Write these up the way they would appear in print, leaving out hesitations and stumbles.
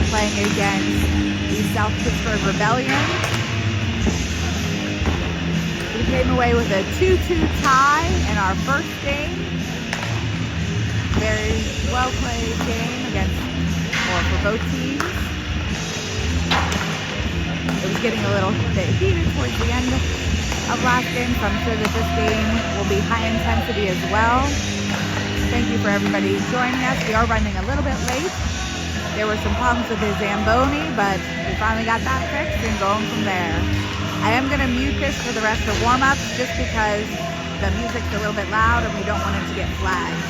playing against the South Pittsburgh Rebellion. We came away with a 2-2 tie in our first game. Very well played game for both teams. It was getting a little bit heated towards the end of last game, so I'm sure that this game will be high intensity as well. Thank you for everybody joining us. We are running a little bit late. There were some problems with the Zamboni, but we finally got that fixed and going from there. I am going to mute this for the rest of warm-ups just because the music's a little bit loud and we don't want it to get flagged.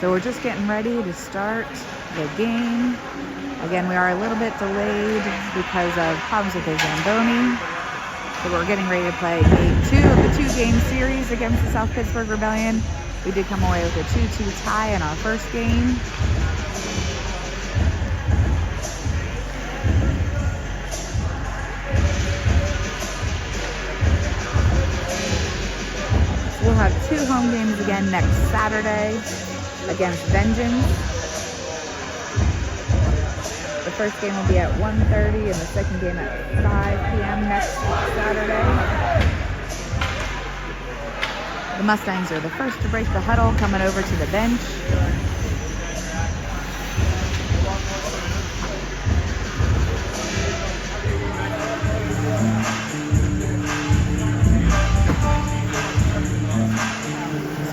So we're just getting ready to start the game. Again, we are a little bit delayed because of problems with the Zamboni. So we're getting ready to play game 2 of the 2-game series against the South Pittsburgh Rebellion. We did come away with a 2-2 tie in our first game. We'll have 2 home games again next Saturday against Vengeance. The first game will be at 1:30 and the second game at 5 p.m. next Saturday. The Mustangs are the first to break the huddle, coming over to the bench.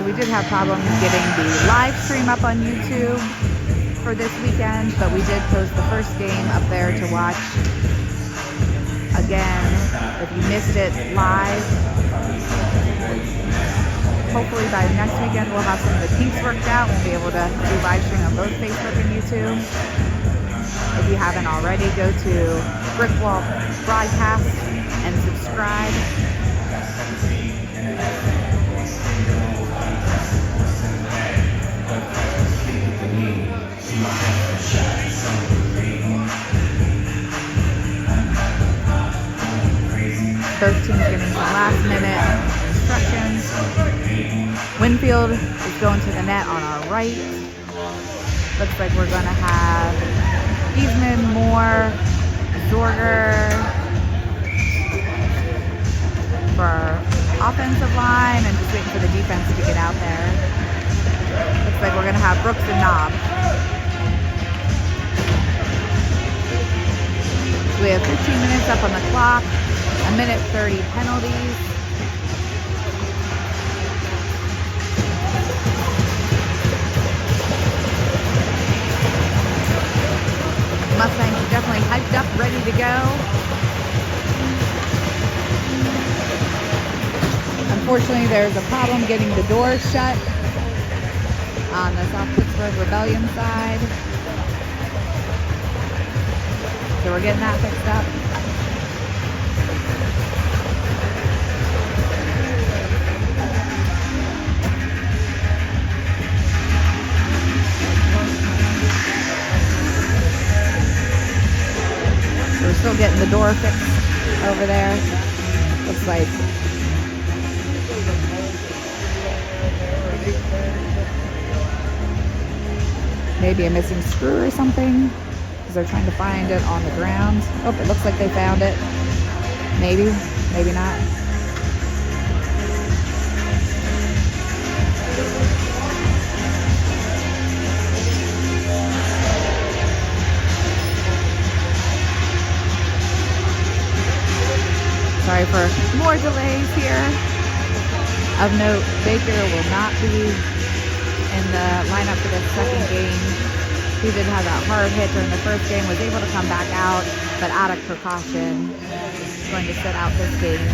We did have problems getting the live stream up on YouTube for this weekend, but we did post the first game up there to watch. Again, if you missed it live, hopefully by next weekend we'll have some of the kinks worked out. We'll be able to do live stream on both Facebook and YouTube. If you haven't already, go to Brickwall Broadcast and subscribe. Both teams getting some last minute instructions. Winfield is going to the net on our right. Looks like we're going to have Eastman, Moore, Zorger for our offensive line, and just waiting for the defense to get out there. Looks like we're going to have Brooks and Knob. So we have 15 minutes up on the clock, a minute 30 penalties. Mustangs are definitely hyped up, ready to go. Unfortunately, there's a problem getting the doors shut on the South Pittsburgh Rebellion side. So we're getting that fixed up. So we're still getting the door fixed over there. Looks like Maybe a missing screw or something, because they're trying to find it on the ground. Oh, it looks like they found it. Maybe, maybe not. Sorry for more delays here. Of note, Baker will not be in the lineup for the second game. He did have that hard hit during the first game, was able to come back out, but out of precaution, he's going to sit out this game.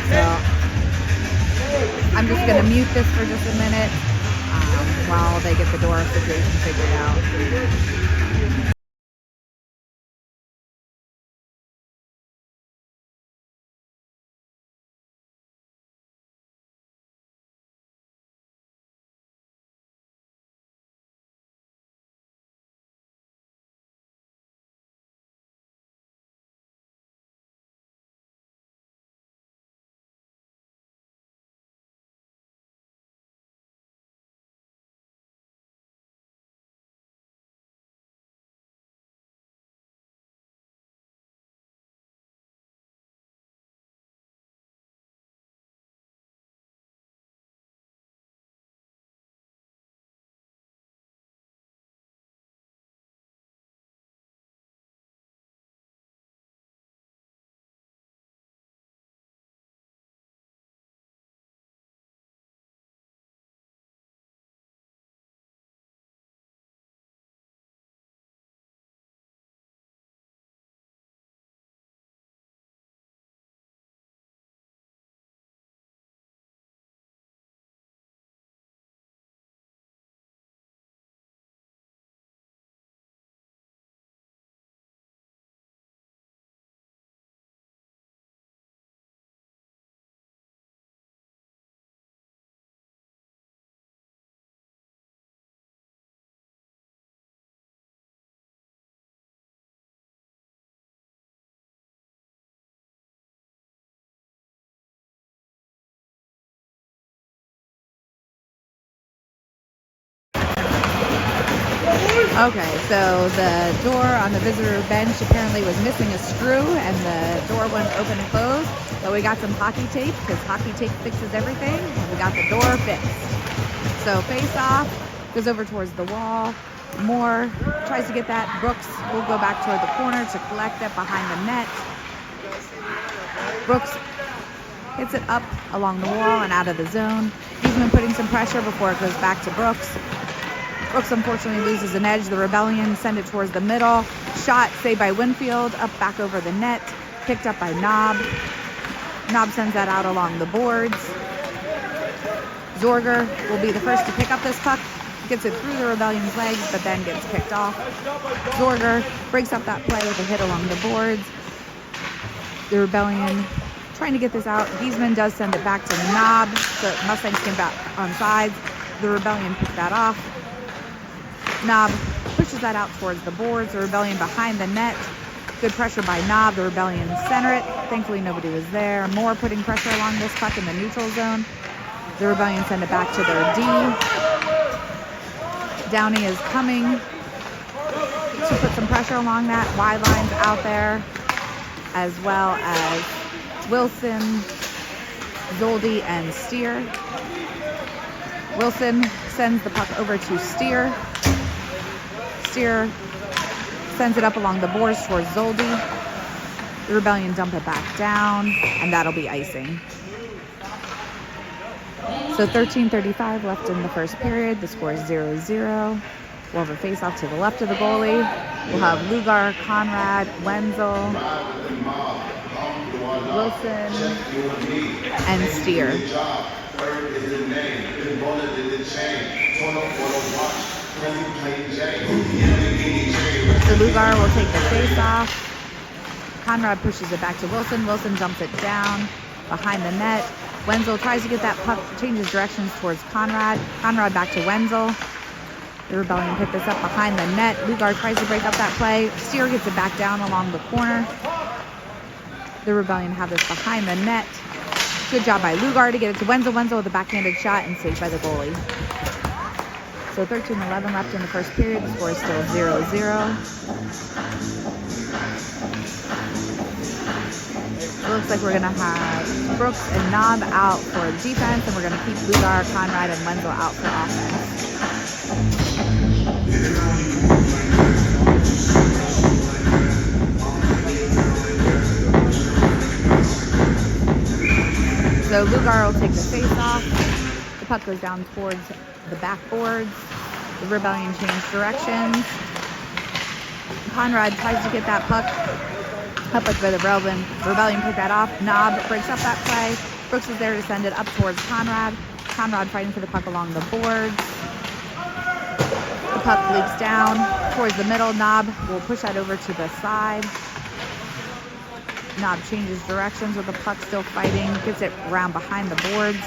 So I'm just going to mute this for just a minute while they get the door situation figured out. Okay, so the door on the visitor bench apparently was missing a screw and the door wouldn't open and close, but we got some hockey tape because hockey tape fixes everything, and we got the door fixed. So face off, goes over towards the wall, Moore tries to get that, Brooks will go back toward the corner to collect it behind the net. Brooks hits it up along the wall and out of the zone. Giesman putting some pressure before it goes back to Brooks. Brooks unfortunately loses an edge. The Rebellion send it towards the middle. Shot saved by Winfield, up back over the net, picked up by Knob. Knob sends that out along the boards. Zorger will be the first to pick up this puck. Gets it through the Rebellion's legs, but then gets picked off. Zorger breaks up that play with a hit along the boards. The Rebellion trying to get this out. Giesman does send it back to Knob, so Mustangs came back on sides. The Rebellion picked that off. Knob pushes that out towards the boards. The Rebellion behind the net. Good pressure by Knob. The Rebellion center it. Thankfully nobody was there. Moore putting pressure along this puck in the neutral zone. The Rebellion send it back to their D. Downey is coming to put some pressure along that. Wide lines out there, as well as Wilson, Zoldy, and Steer. Wilson sends the puck over to Steer. Steer sends it up along the boards towards Zoldy. The Rebellion dump it back down, and that'll be icing. So 13:35 left in the first period. The score is 0-0. We'll have a face-off to the left of the goalie. We'll have Lugar, Conrad, Wenzel, Wilson, and Steer. So Lugar will take the face-off. Conrad pushes it back to Wilson. Wilson dumps it down behind the net. Wenzel tries to get that puck, changes directions towards Conrad. Conrad back to Wenzel. The Rebellion pick this up behind the net. Lugar tries to break up that play. Steer gets it back down along the corner. The Rebellion have this behind the net. Good job by Lugar to get it to Wenzel. Wenzel with a backhanded shot and saved by the goalie. So 13-11 left in the first period. The score is still 0-0. It looks like we're going to have Brooks and Knob out for defense, and we're going to keep Lugar, Conrad, and Wenzel out for offense. So Lugar will take the face-off. The puck goes down towards the backboards. The Rebellion change directions. Conrad tries to get that puck up with the Rebellion. Rebellion pick that off. Knob breaks up that play. Brooks is there to send it up towards Conrad. Conrad fighting for the puck along the boards. The puck leaks down towards the middle. Knob will push that over to the side. Knob changes directions with the puck still fighting. Gets it around behind the boards.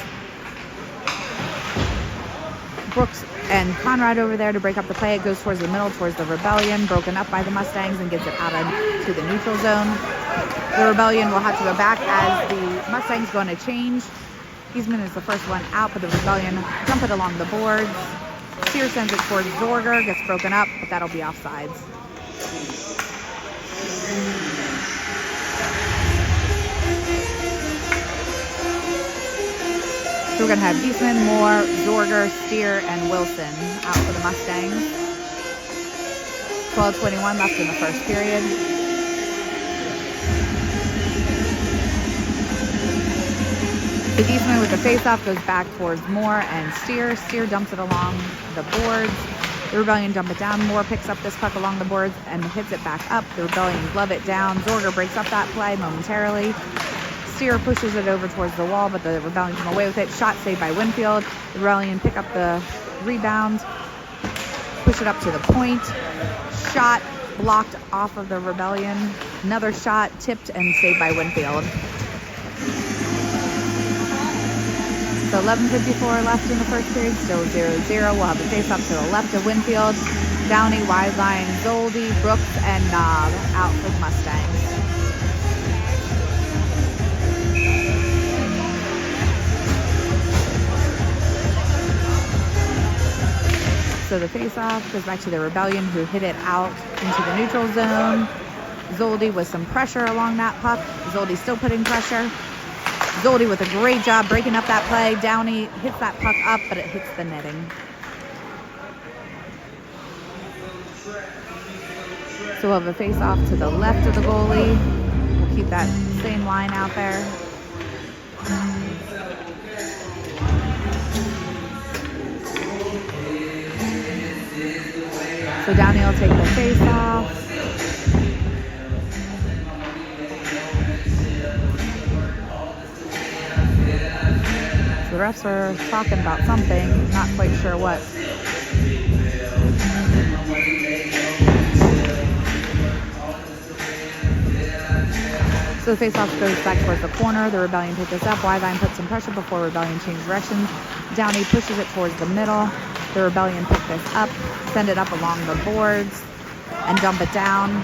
Brooks and Conrad over there to break up the play. It goes towards the middle, towards the Rebellion. Broken up by the Mustangs and gets it out into the neutral zone. The Rebellion will have to go back as the Mustangs going to change. Eastman is the first one out, but the Rebellion dump it along the boards. Sear sends it towards Zorger. Gets broken up, but that'll be offsides. So we're going to have Eastman, Moore, Zorger, Steer, and Wilson out for the Mustangs. 12:21 left in the first period. So Eastman with the faceoff goes back towards Moore and Steer. Steer dumps it along the boards. The Rebellion dump it down. Moore picks up this puck along the boards and hits it back up. The Rebellion glove it down. Zorger breaks up that play momentarily. Steer pushes it over towards the wall, but the Rebellion come away with it. Shot saved by Winfield. The Rebellion pick up the rebound, push it up to the point. Shot blocked off of the Rebellion. Another shot tipped and saved by Winfield. So 11:54 left in the first period, still 0-0. We'll have a face up to the left of Winfield. Downey, wide line, Zoldy, Brooks, and Knob out for the Mustangs. So the face-off goes back to the Rebellion, who hit it out into the neutral zone. Zoldy with some pressure along that puck. Zoldy still putting pressure. Zoldy with a great job breaking up that play. Downey hits that puck up, but it hits the netting. So we'll have a face-off to the left of the goalie. We'll keep that same line out there. So Downey will take the face-off. The refs are talking about something, not quite sure what. So the face-off goes back towards the corner. The Rebellion pick this up. Wyvine puts some pressure before Rebellion changes directions. Downey pushes it towards the middle. The Rebellion pick this up, send it up along the boards, and dump it down.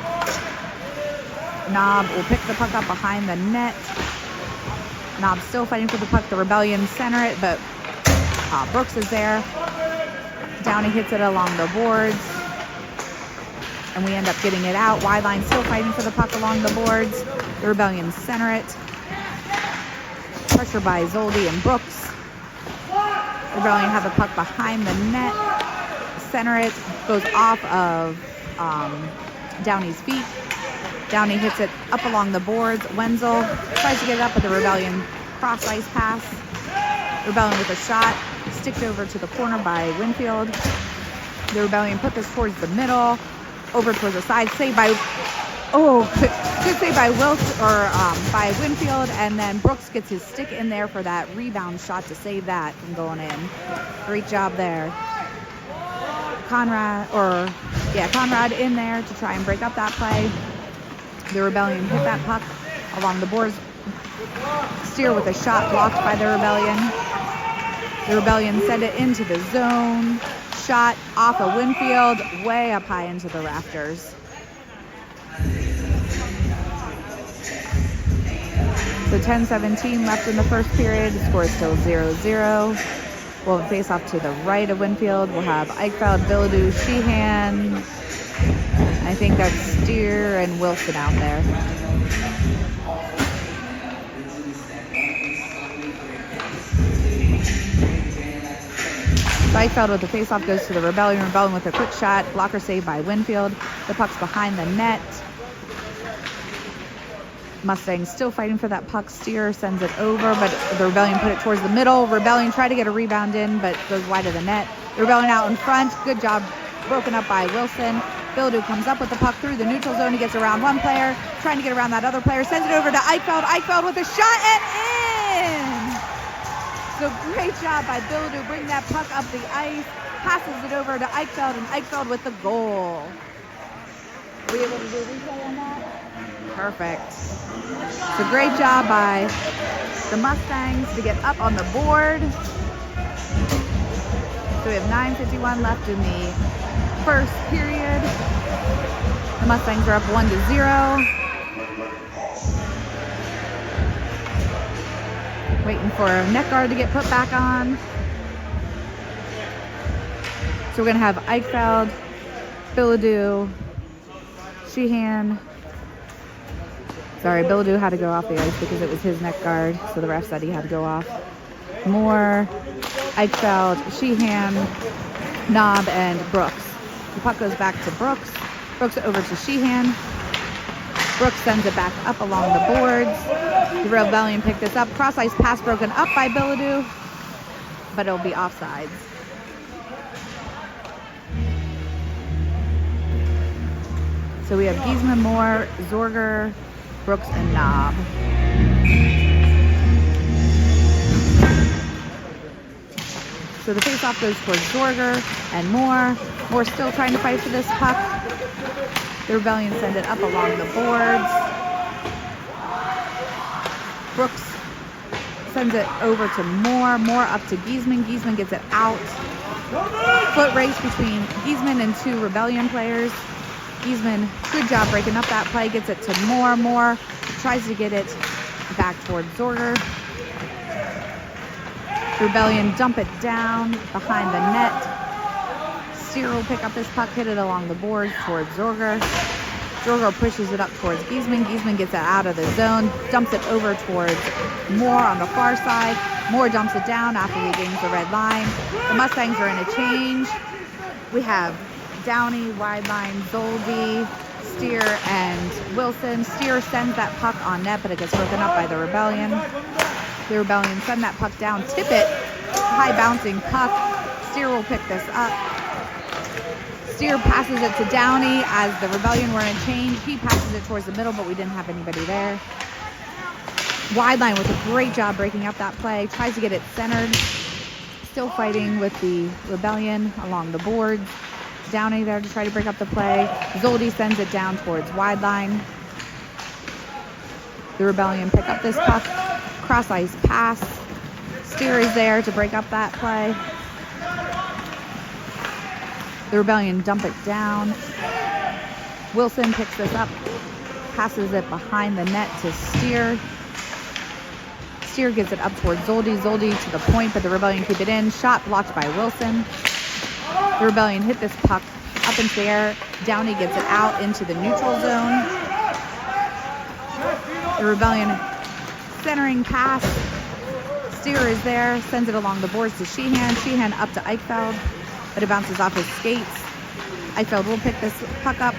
Knob will pick the puck up behind the net. Knob still fighting for the puck. The Rebellion center it, but Brooks is there. Downey hits it along the boards, and we end up getting it out. Wyline still fighting for the puck along the boards. The Rebellion center it. Pressure by Zoldy and Brooks. The Rebellion have the puck behind the net. Center it. Goes off of Downey's feet. Downey hits it up along the boards. Wenzel tries to get it up, but the Rebellion cross ice pass. Rebellion with a shot. Sticked over to the corner by Winfield. The Rebellion put this towards the middle. Over towards the side. Saved by... Oh, good save by Wilson, or by Winfield, and then Brooks gets his stick in there for that rebound shot to save that from going in. Great job there. Conrad in there to try and break up that play. The Rebellion hit that puck along the boards. Steer with a shot blocked by the Rebellion. The Rebellion send it into the zone. Shot off of Winfield, way up high into the rafters. So 10-17 left in the first period. The score is still 0-0. We'll have a face-off to the right of Winfield. We'll have Eichfeld, Billadu, Sheehan. I think that's Steer and Wilson out there. Eichfeld with the face-off goes to the Rebellion. Rebellion with a quick shot. Blocker save by Winfield. The puck's behind the net. Mustangs still fighting for that puck. Steer sends it over, but the Rebellion put it towards the middle. Rebellion tried to get a rebound in, but goes wide of the net. The Rebellion out in front. Good job. Broken up by Wilson. Billadu comes up with the puck through the neutral zone. He gets around one player. Trying to get around that other player. Sends it over to Eichfeld. Eichfeld with a shot and in! So great job by Billadu. Bring that puck up the ice. Passes it over to Eichfeld, and Eichfeld with the goal. Are we able to do a replay on that? Perfect. So great job by the Mustangs to get up on the board. So we have 9:51 left in the first period. The Mustangs are up 1-0. Waiting for a net guard to get put back on. So we're going to have Eichfeld, Billadu, Sheehan. Sorry, Billadu had to go off the ice because it was his neck guard, so the ref said he had to go off. Moore, Eichfeld, Sheehan, Knob, and Brooks. The puck goes back to Brooks. Brooks over to Sheehan. Brooks sends it back up along the boards. The Rebellion picked this up. Cross ice pass broken up by Billadu, but it'll be offsides. So we have Giesman, Moore, Zorger, Brooks, and Knob. So the face-off goes towards Zorger and Moore. Moore still trying to fight for this puck. The Rebellion send it up along the boards. Brooks sends it over to Moore. Moore up to Giesman. Giesman gets it out. Foot race between Giesman and two Rebellion players. Giesman, good job breaking up that play. Gets it to Moore. Moore tries to get it back towards Zorger. Rebellion dump it down behind the net. Steer will pick up this puck, hit it along the boards towards Zorger. Zorger pushes it up towards Giesman. Giesman gets it out of the zone, dumps it over towards Moore on the far side. Moore dumps it down after he gains the red line. The Mustangs are in a change. We have Downey, wide line, Zoldy, Steer, and Wilson. Steer sends that puck on net, but it gets broken up by the Rebellion. The Rebellion send that puck down, tip it, high bouncing puck. Steer will pick this up. Steer passes it to Downey as the Rebellion were in a change. He passes it towards the middle, but we didn't have anybody there. Wide line with a great job breaking up that play. Tries to get it centered. Still fighting with the Rebellion along the boards. Downey there to try to break up the play. Zoldy sends it down towards wide line. The Rebellion pick up this puck. Cross ice pass. Steer is there to break up that play. The Rebellion dump it down. Wilson picks this up. Passes it behind the net to Steer. Steer gets it up towards Zoldy. Zoldy to the point, but the Rebellion keep it in. Shot blocked by Wilson. The Rebellion hit this puck up into the air. Downey gets it out into the neutral zone. The Rebellion centering pass. Steer is there, sends it along the boards to Sheehan. Sheehan up to Eichfeld, but it bounces off his skates. Eichfeld will pick this puck up.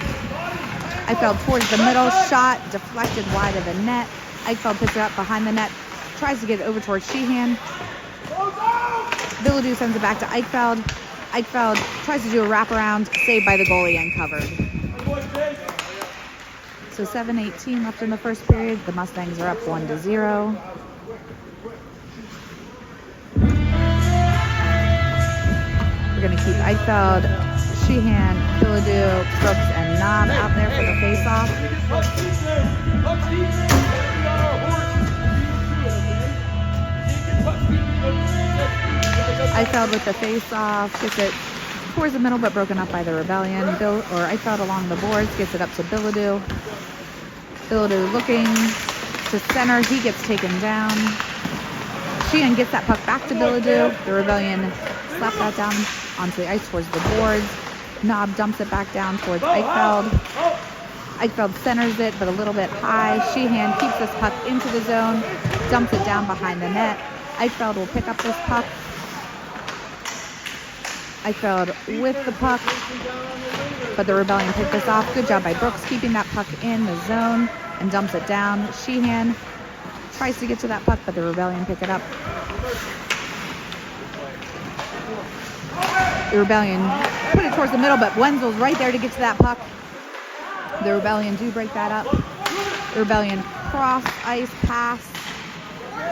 Eichfeld towards the middle, shot deflected wide of the net. Eichfeld picks it up behind the net, tries to get it over towards Sheehan. Billadu sends it back to Eichfeld. Eichfeld tries to do a wraparound, saved by the goalie and covered. So 7:18 left in the first period. The Mustangs are up 1-0. We're going to keep Eichfeld, Sheehan, Billadu, Brooks, and Knob out there for the face-off. Eichfeld with the face-off, gets it towards the middle but broken up by the Rebellion. Eichfeld along the boards, gets it up to Billadu. Billadu looking, to center. He gets taken down. Sheehan gets that puck back to Billadu. The Rebellion slaps that down onto the ice towards the boards. Knob dumps it back down towards Eichfeld. Eichfeld centers it, but a little bit high. Sheehan keeps this puck into the zone, dumps it down behind the net. Eichfeld will pick up this puck. Eichfeld with the puck, but the Rebellion picked this off. Good job by Brooks keeping that puck in the zone and dumps it down. Sheehan tries to get to that puck, but the Rebellion pick it up. The Rebellion put it towards the middle, but Wenzel's right there to get to that puck. The Rebellion do break that up. The Rebellion cross ice pass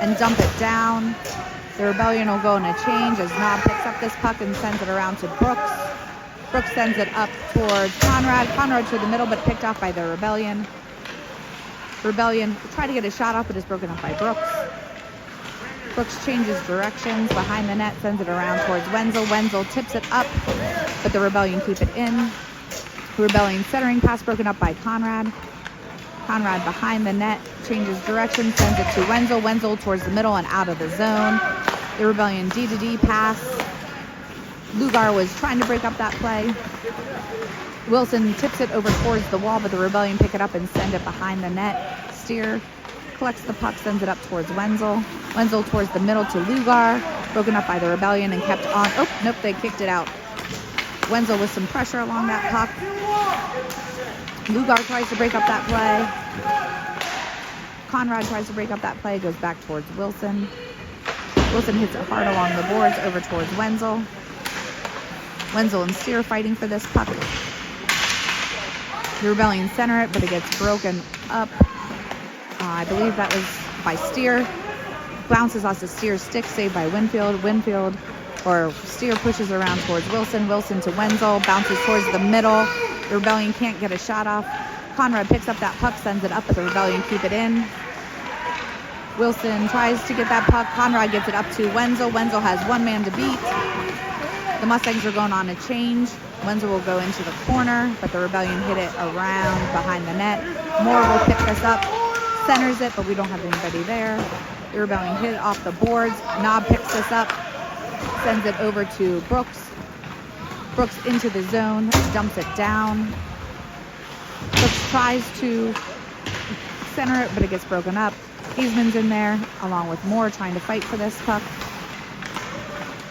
and dump it down. The Rebellion will go in a change as Knob picks up this puck and sends it around to Brooks. Brooks sends it up towards Conrad. Conrad to the middle, but picked off by the Rebellion. Rebellion tried to get a shot off, but is broken up by Brooks. Brooks changes directions behind the net, sends it around towards Wenzel. Wenzel tips it up, but the Rebellion keep it in. Rebellion centering pass broken up by Conrad. Conrad behind the net, changes direction, sends it to Wenzel. Wenzel towards the middle and out of the zone. The Rebellion D-to-D pass. Lugar was trying to break up that play. Wilson tips it over towards the wall, but the Rebellion pick it up and send it behind the net. Steer collects the puck, sends it up towards Wenzel. Wenzel towards the middle to Lugar. Broken up by the Rebellion and kept on. Oh, nope, they kicked it out. Wenzel with some pressure along that puck. Lugar tries to break up that play. Conrad tries to break up that play, goes back towards Wilson. Wilson hits it hard along the boards over towards Wenzel. Wenzel and Steer fighting for this puck. The Rebellion center it, but it gets broken up. I believe that was by Steer. Bounces off the Steer's stick, saved by Winfield. Steer pushes around towards Wilson. Wilson to Wenzel, bounces towards the middle. The Rebellion can't get a shot off. Conrad picks up that puck, sends it up, but the Rebellion keep it in. Wilson tries to get that puck. Conrad gets it up to Wenzel. Wenzel has one man to beat. The Mustangs are going on a change. Wenzel will go into the corner, but the Rebellion hit it around behind the net. Moore will pick this up, centers it, but we don't have anybody there. The Rebellion hit it off the boards. Knob picks this up, sends it over to Brooks. Brooks into the zone, dumps it down. Brooks tries to center it, but it gets broken up. Eastman's in there, along with Moore, trying to fight for this puck.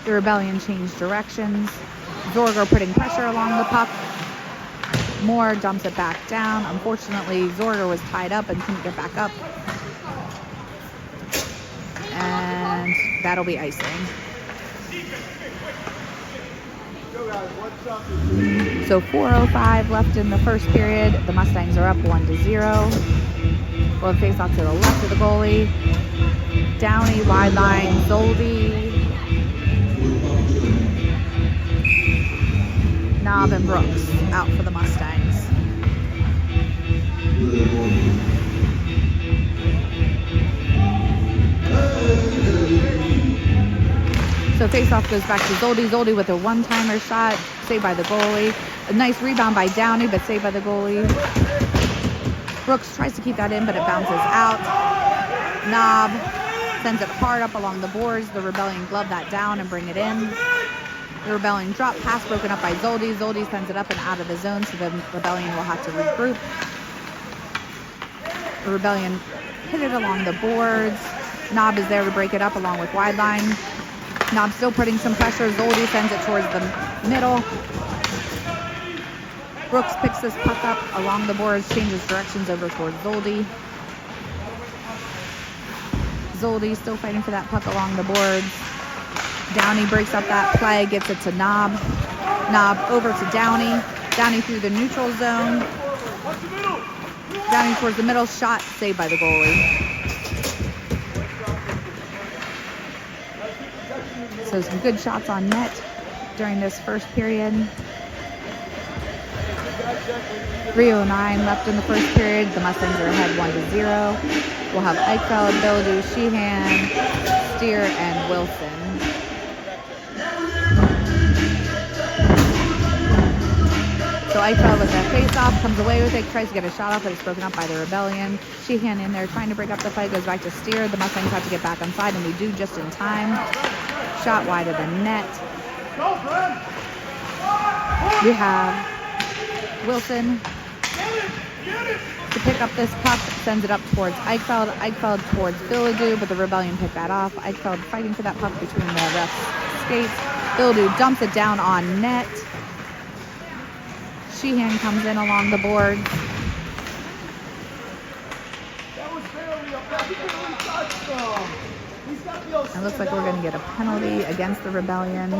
The Rebellion changed directions. Zorger putting pressure along the puck. Moore dumps it back down. Unfortunately, Zorger was tied up and couldn't get back up. And that'll be icing. So 4:05 left in the first period. The Mustangs are up 1-0. We'll face off to the left of the goalie. Downey, wide line, Zoldy, Knob, and Brooks out for the Mustangs. So face-off goes back to Zoldy. Zoldy with a one-timer shot, saved by the goalie. A nice rebound by Downey, but saved by the goalie. Brooks tries to keep that in, but it bounces out. Knob sends it hard up along the boards. The Rebellion glove that down and bring it in. The Rebellion drop pass broken up by Zoldy. Zoldy sends it up and out of the zone, so the Rebellion will have to regroup. The Rebellion hit it along the boards. Knob is there to break it up along with wide line. Knob still putting some pressure. Zoldy sends it towards the middle. Brooks picks this puck up along the boards, changes directions over towards Zoldy. Zoldy still fighting for that puck along the boards. Downey breaks up that play, gets it to Knob. Knob over to Downey. Downey through the neutral zone. Downey towards the middle, shot saved by the goalie. So some good shots on net during this first period. 3:09 left in the first period. The Mustangs are ahead 1-0. We'll have Eichfeld, Billadu, Sheehan, Steer, and Wilson. So Eichfeld with that face-off, comes away with it, tries to get a shot off, but it's broken up by the Rebellion. Sheehan in there trying to break up the fight, goes back to steer. The Mustangs have to get back on side, and we do just in time. Shot wide of the net. We have Wilson to pick up this puck, sends it up towards Eichfeld. Eichfeld towards Billadu, but the Rebellion picked that off. Eichfeld fighting for that puck between the refs' skates. Billadu dumps it down on net. Sheehan comes in along the board. It looks like we're going to get a penalty against the Rebellion.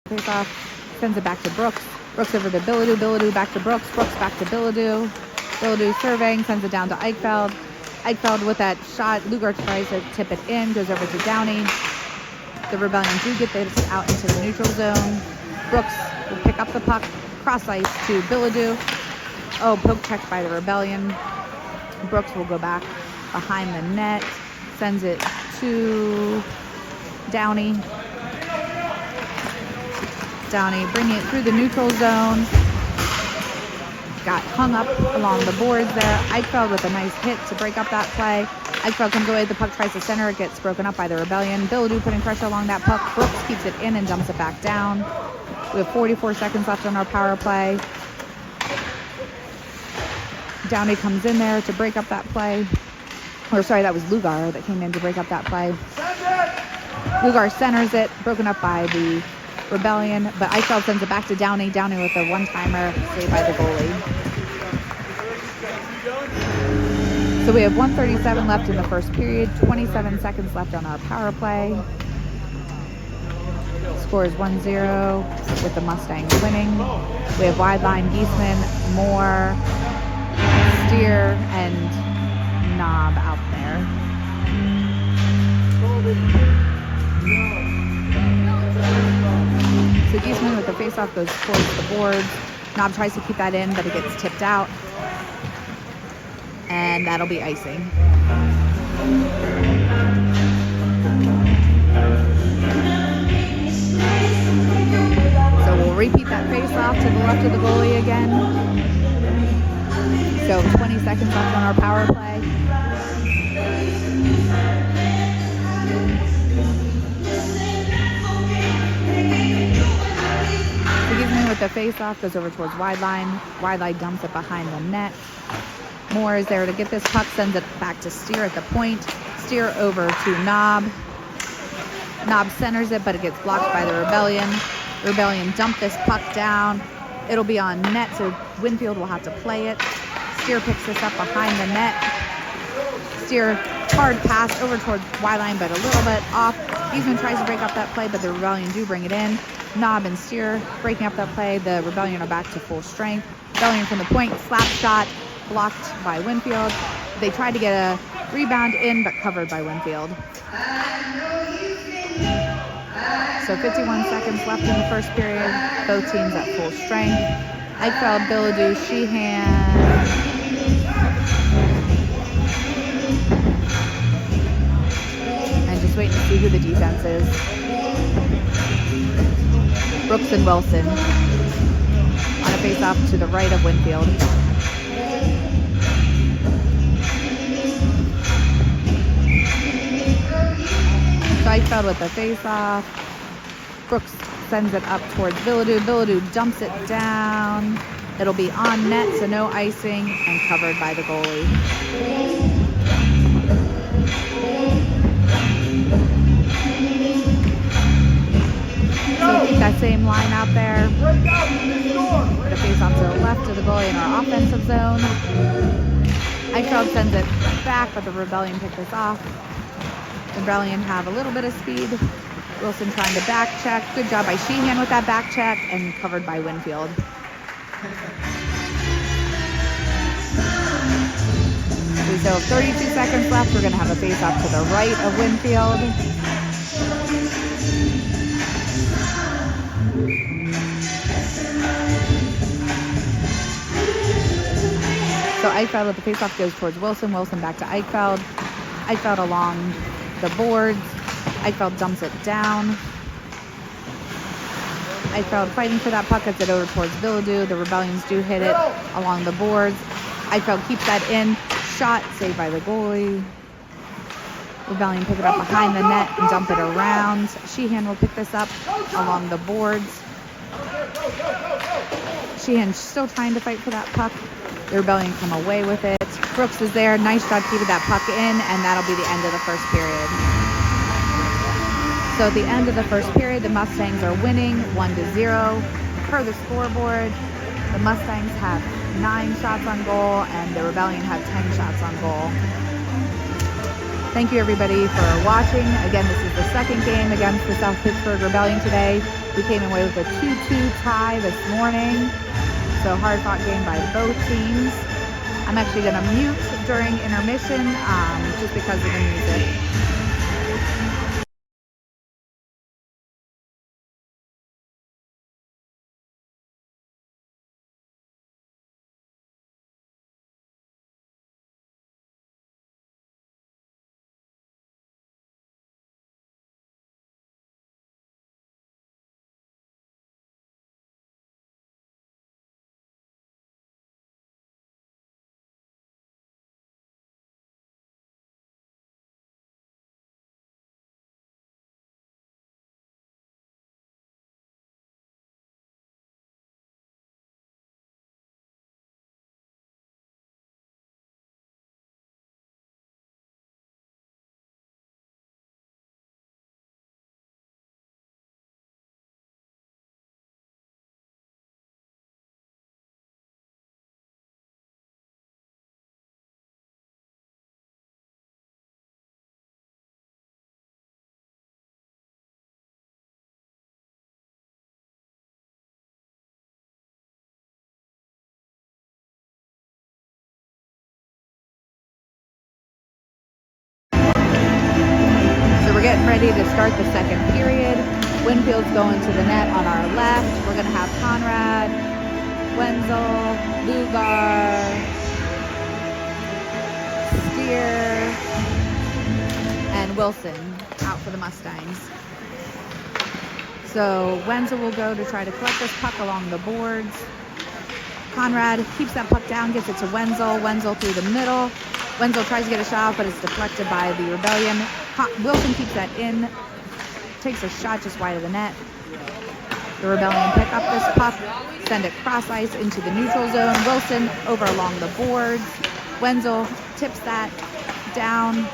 Face off, sends it back to Brooks. Brooks over to Billadu. Billadu back to Brooks. Brooks back to Billadu. Billadu surveying, sends it down to Eichfeld. Eichfeld with that shot. Lugar tries to tip it in, goes over to Downey. The Rebellion do get this out into the neutral zone. Brooks will pick up the puck, cross ice to Billadu. Oh, poke checked by the Rebellion. Brooks will go back behind the net, sends it to Downey. Downey bringing it through the neutral zone. Got hung up along the boards there. Eichfeld with a nice hit to break up that play. Eichfeld comes away. The puck tries to center. It gets broken up by the Rebellion. Billadu putting pressure along that puck. Brooks keeps it in and dumps it back down. We have 44 seconds left on our power play. Downey comes in there to break up that play. Or sorry, that was Lugar that came in to break up that play. Lugar centers it. Broken up by the Rebellion, but Eichfeld sends it back to Downey. Downey with a one-timer saved by the goalie. So we have 1:37 left in the first period, 27 seconds left on our power play. Score is 1-0 with the Mustangs winning. We have wide line Giesman, Moore, Steer, and Knob out there. So Giesman with the face-off goes towards the boards. Knob tries to keep that in, but it gets tipped out. And that'll be icing. So we'll repeat that face-off to the left of the goalie again. So 20 seconds left on our power play. With the face-off, goes over towards wide line. Wide line dumps it behind the net. Moore is there to get this puck, sends it back to Steer at the point. Steer over to Knob. Knob centers it, but it gets blocked by the Rebellion. The Rebellion dump this puck down. It'll be on net, so Winfield will have to play it. Steer picks this up behind the net. Steer hard pass over towards wide line, but a little bit off. Giesman tries to break up that play, but the Rebellion do bring it in. Knob and Steer breaking up that play. The Rebellion are back to full strength. Rebellion from the point, slap shot, blocked by Winfield. They tried to get a rebound in, but covered by Winfield. So 51 seconds left in the first period. Both teams at full strength. Eichfeld, Billadu, Sheehan. And just waiting to see who the defense is. Brooks and Wilson on a face-off to the right of Winfield. Eichfeld with the face-off. Brooks sends it up towards Billadu. Billadu dumps it down. It'll be on net, so no icing, and covered by the goalie. So keep that same line out there. Gonna face off to the left of the goalie in our offensive zone. Eichfeld sends it back, but the Rebellion pick this off. The Rebellion have a little bit of speed. Wilson trying to back check. Good job by Sheehan with that back check, and covered by Winfield. So 32 seconds left. We're going to have a face-off to the right of Winfield. So Eichfeld with the face-off goes towards Wilson. Wilson back to Eichfeld. Eichfeld along the boards. Eichfeld dumps it down. Eichfeld fighting for that puck, gets it over towards Villadue. The Rebellions do hit it along the boards. Eichfeld keeps that in. Shot saved by the goalie. Rebellion pick it up behind the net and dump it around. Sheehan will pick this up along the boards. Sheehan still trying to fight for that puck. The Rebellion come away with it. Brooks is there. Nice job keeping that puck in, and that'll be the end of the first period. So at the end of the first period, the Mustangs are winning 1-0. Per the scoreboard, the Mustangs have 9 shots on goal, and the Rebellion have 10 shots on goal. Thank you everybody for watching. Again, this is the second game against the South Pittsburgh Rebellion today. We came away with a 2-2 tie this morning. So hard-fought game by both teams. I'm actually going to mute during intermission just because of the music. We're getting ready to start the second period. Winfield's going to the net on our left. We're going to have Conrad, Wenzel, Lugar, Steer, and Wilson out for the Mustangs. So Wenzel will go to try to collect this puck along the boards. Conrad keeps that puck down, gets it to Wenzel. Wenzel through the middle. Wenzel tries to get a shot off, but it's deflected by the Rebellion. Wilson keeps that in, takes a shot just wide of the net. The Rebellion pick up this puck, send it cross ice into the neutral zone. Wilson over along the boards. Wenzel tips that down,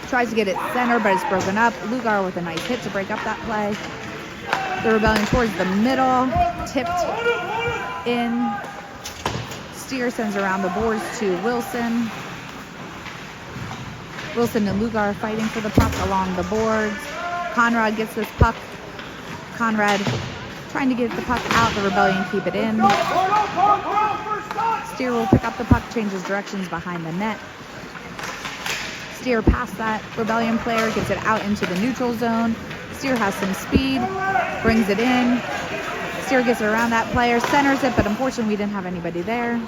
tries to get it center, but it's broken up. Lugar with a nice hit to break up that play. The Rebellion towards the middle, tipped in. Steer sends around the boards to Wilson. Wilson and Lugar fighting for the puck along the boards. Conrad gets this puck. Conrad trying to get the puck out. The Rebellion keep it in. Steer will pick up the puck, changes directions behind the net. Steer past that Rebellion player, gets it out into the neutral zone. Steer has some speed, brings it in. Steer gets it around that player, centers it, but unfortunately we didn't have anybody there.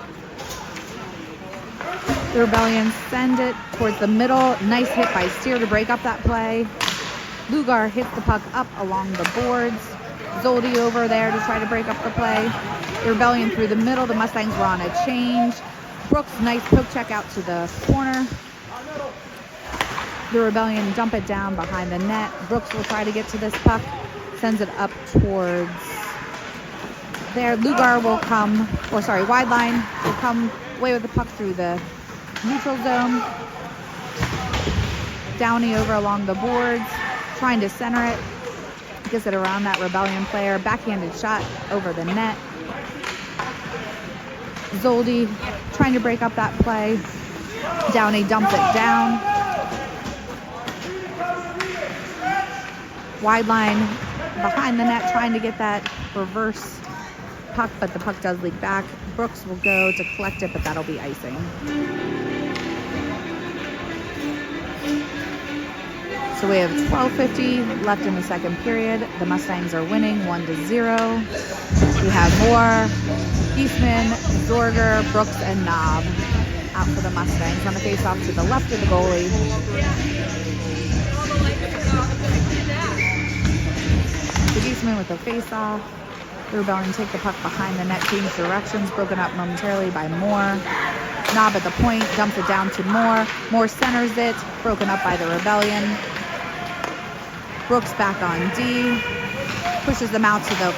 The Rebellion send it towards the middle. Nice hit by Steer to break up that play. Lugar hits the puck up along the boards. Zoldi over there to try to break up the play. The Rebellion through the middle. The Mustangs were on a change. Brooks, nice poke check out to the corner. The Rebellion dump it down behind the net. Brooks will try to get to this puck. Sends it up towards there. Lugar will come, or sorry, wide line will come away with the puck through the neutral zone. Downey over along the boards, trying to center it. Gets it around that Rebellion player. Backhanded shot over the net. Zoldi trying to break up that play. Downey dumps it down. Wide line behind the net, trying to get that reverse puck, but the puck does leak back. Brooks will go to collect it, but that'll be icing. So we have 12:50 left in the second period. The Mustangs are winning 1-0. We have Moore, Eastman, Zorger, Brooks, and Knob out for the Mustangs on the face-off to the left of the goalie. Eastman with the face-off. The Rebellion take the puck behind the net, change directions, broken up momentarily by Moore. Knob at the point, dumps it down to Moore. Moore centers it, broken up by the Rebellion. Brooks back on D, pushes them out to the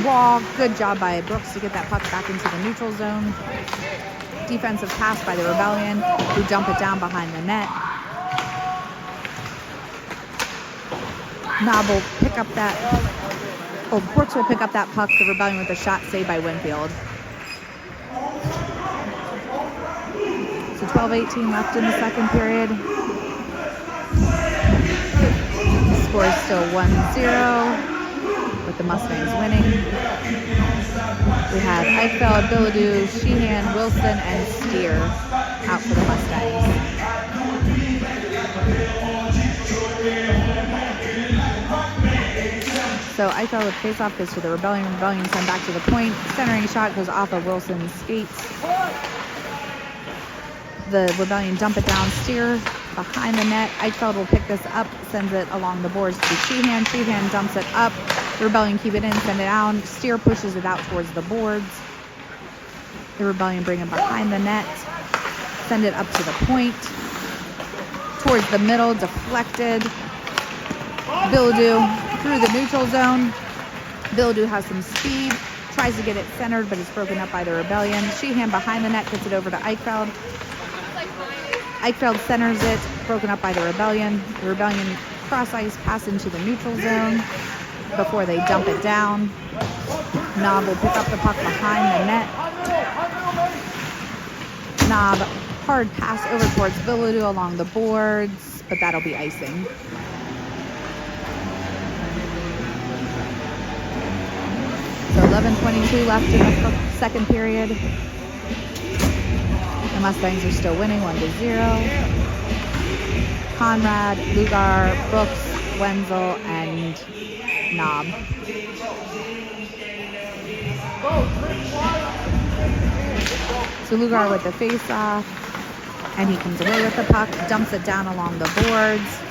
wall. Good job by Brooks to get that puck back into the neutral zone. Defensive pass by the Rebellion, who dump it down behind the net. Knob will pick up that, Brooks will pick up that puck. The Rebellion with a shot saved by Winfield. So 12:18 left in the second period. The score is still 1-0 with the Mustangs winning. We have Eichfeld, Bilodeau, Sheehan, Wilson, and Steer out for the Mustangs. So Eichfeld with face-off goes to the Rebellion. Rebellion sent back to the point. Centering shot goes off of Wilson's skates. The Rebellion dump it down. Steer behind the net. Eichfeld will pick this up, sends it along the boards to Sheehan. Sheehan dumps it up. The Rebellion keep it in, send it down. Steer pushes it out towards the boards. The Rebellion bring it behind the net. Send it up to the point. Towards the middle, deflected. Bilodeau through the neutral zone. Bilodeau has some speed, tries to get it centered, but it's broken up by the Rebellion. Sheehan behind the net gets it over to Eichfeld. Eichfeld centers it, broken up by the Rebellion. The Rebellion cross ice pass into the neutral zone before they dump it down. Knob will pick up the puck behind the net. Knob, hard pass over towards Bilodeau along the boards, but that'll be icing. So 11:22 left in the second period. The Mustangs are still winning 1-0. Conrad, Lugar, Brooks, Wenzel, and Knob. So Lugar with the face-off, and he comes away with the puck, dumps it down along the boards.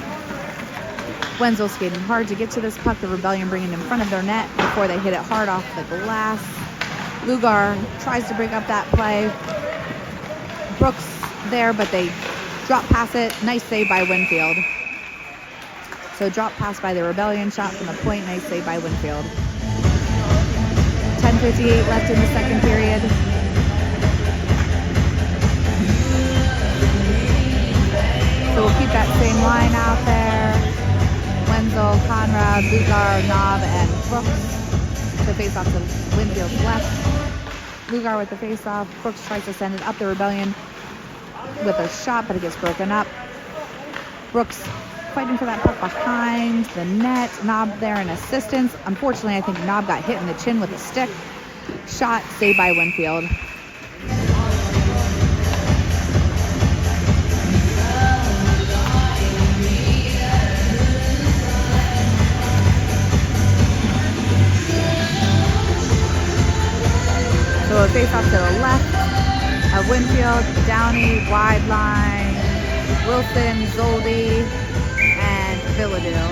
Wenzel skating hard to get to this puck. The Rebellion bringing it in front of their net before they hit it hard off the glass. Lugar tries to break up that play. Brooks there, but they drop past it. Nice save by Winfield. So drop pass by the Rebellion, shot from the point. Nice save by Winfield. 10:58 left in the second period. So we'll keep that same line out there. Wenzel, Conrad, Lugar, Knob, and Brooks. The face-off to Winfield's left. Lugar with the face-off. Brooks tries to send it up the Rebellion with a shot, but it gets broken up. Brooks fighting for that puck behind the net. Knob there in assistance. Unfortunately, I think Knob got hit in the chin with a stick. Shot saved by Winfield. So a face-off to the left of Winfield, Downey, wide line, Wilson, Zoldi, and Bilodeau.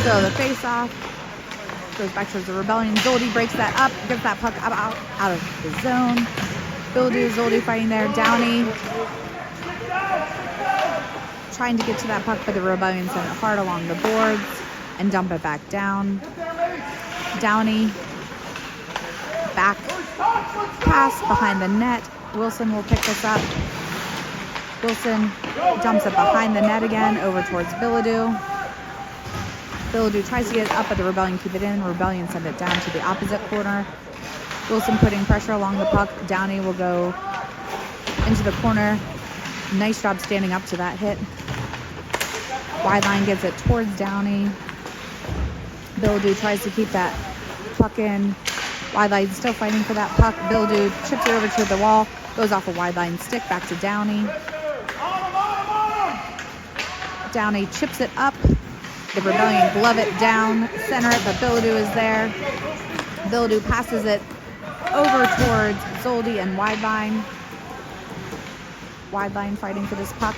So the face-off goes back towards the Rebellion. Zoldi breaks that up, gets that puck out of the zone. Bilodeau, Zoldi fighting there. Downey trying to get to that puck, but the Rebellion sent it hard along the boards and dump it back down. Downey, back pass behind the net. Wilson will pick this up. Wilson dumps it behind the net again, over towards Bilodeau. Bilodeau tries to get it up, but the Rebellion keep it in. Rebellion send it down to the opposite corner. Wilson putting pressure along the puck. Downey will go into the corner. Nice job standing up to that hit. Wide line gets it towards Downey. Bilodeau tries to keep that puck in. Wide line still fighting for that puck. Bilodeau chips it over to the wall. Goes off a wide line stick back to Downey. Downey chips it up. The Rebellion glove it down, center it, but Bilodeau is there. Bilodeau passes it over towards Zoldi and wide line. Wide line fighting for this puck.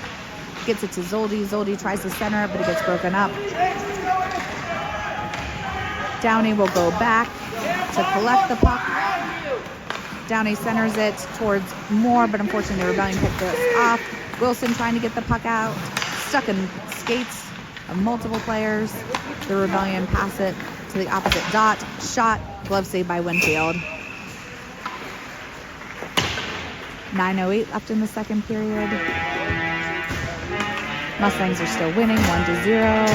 Gets it to Zoldi. Zoldi tries to center it, but it gets broken up. Downey will go back to collect the puck. Downey centers it towards Moore, but unfortunately the Rebellion picked it off. Wilson trying to get the puck out. Stuck in skates of multiple players. The Rebellion pass it to the opposite dot. Shot. Glove save by Winfield. 9:08 left in the second period. Mustangs are still winning 1-0.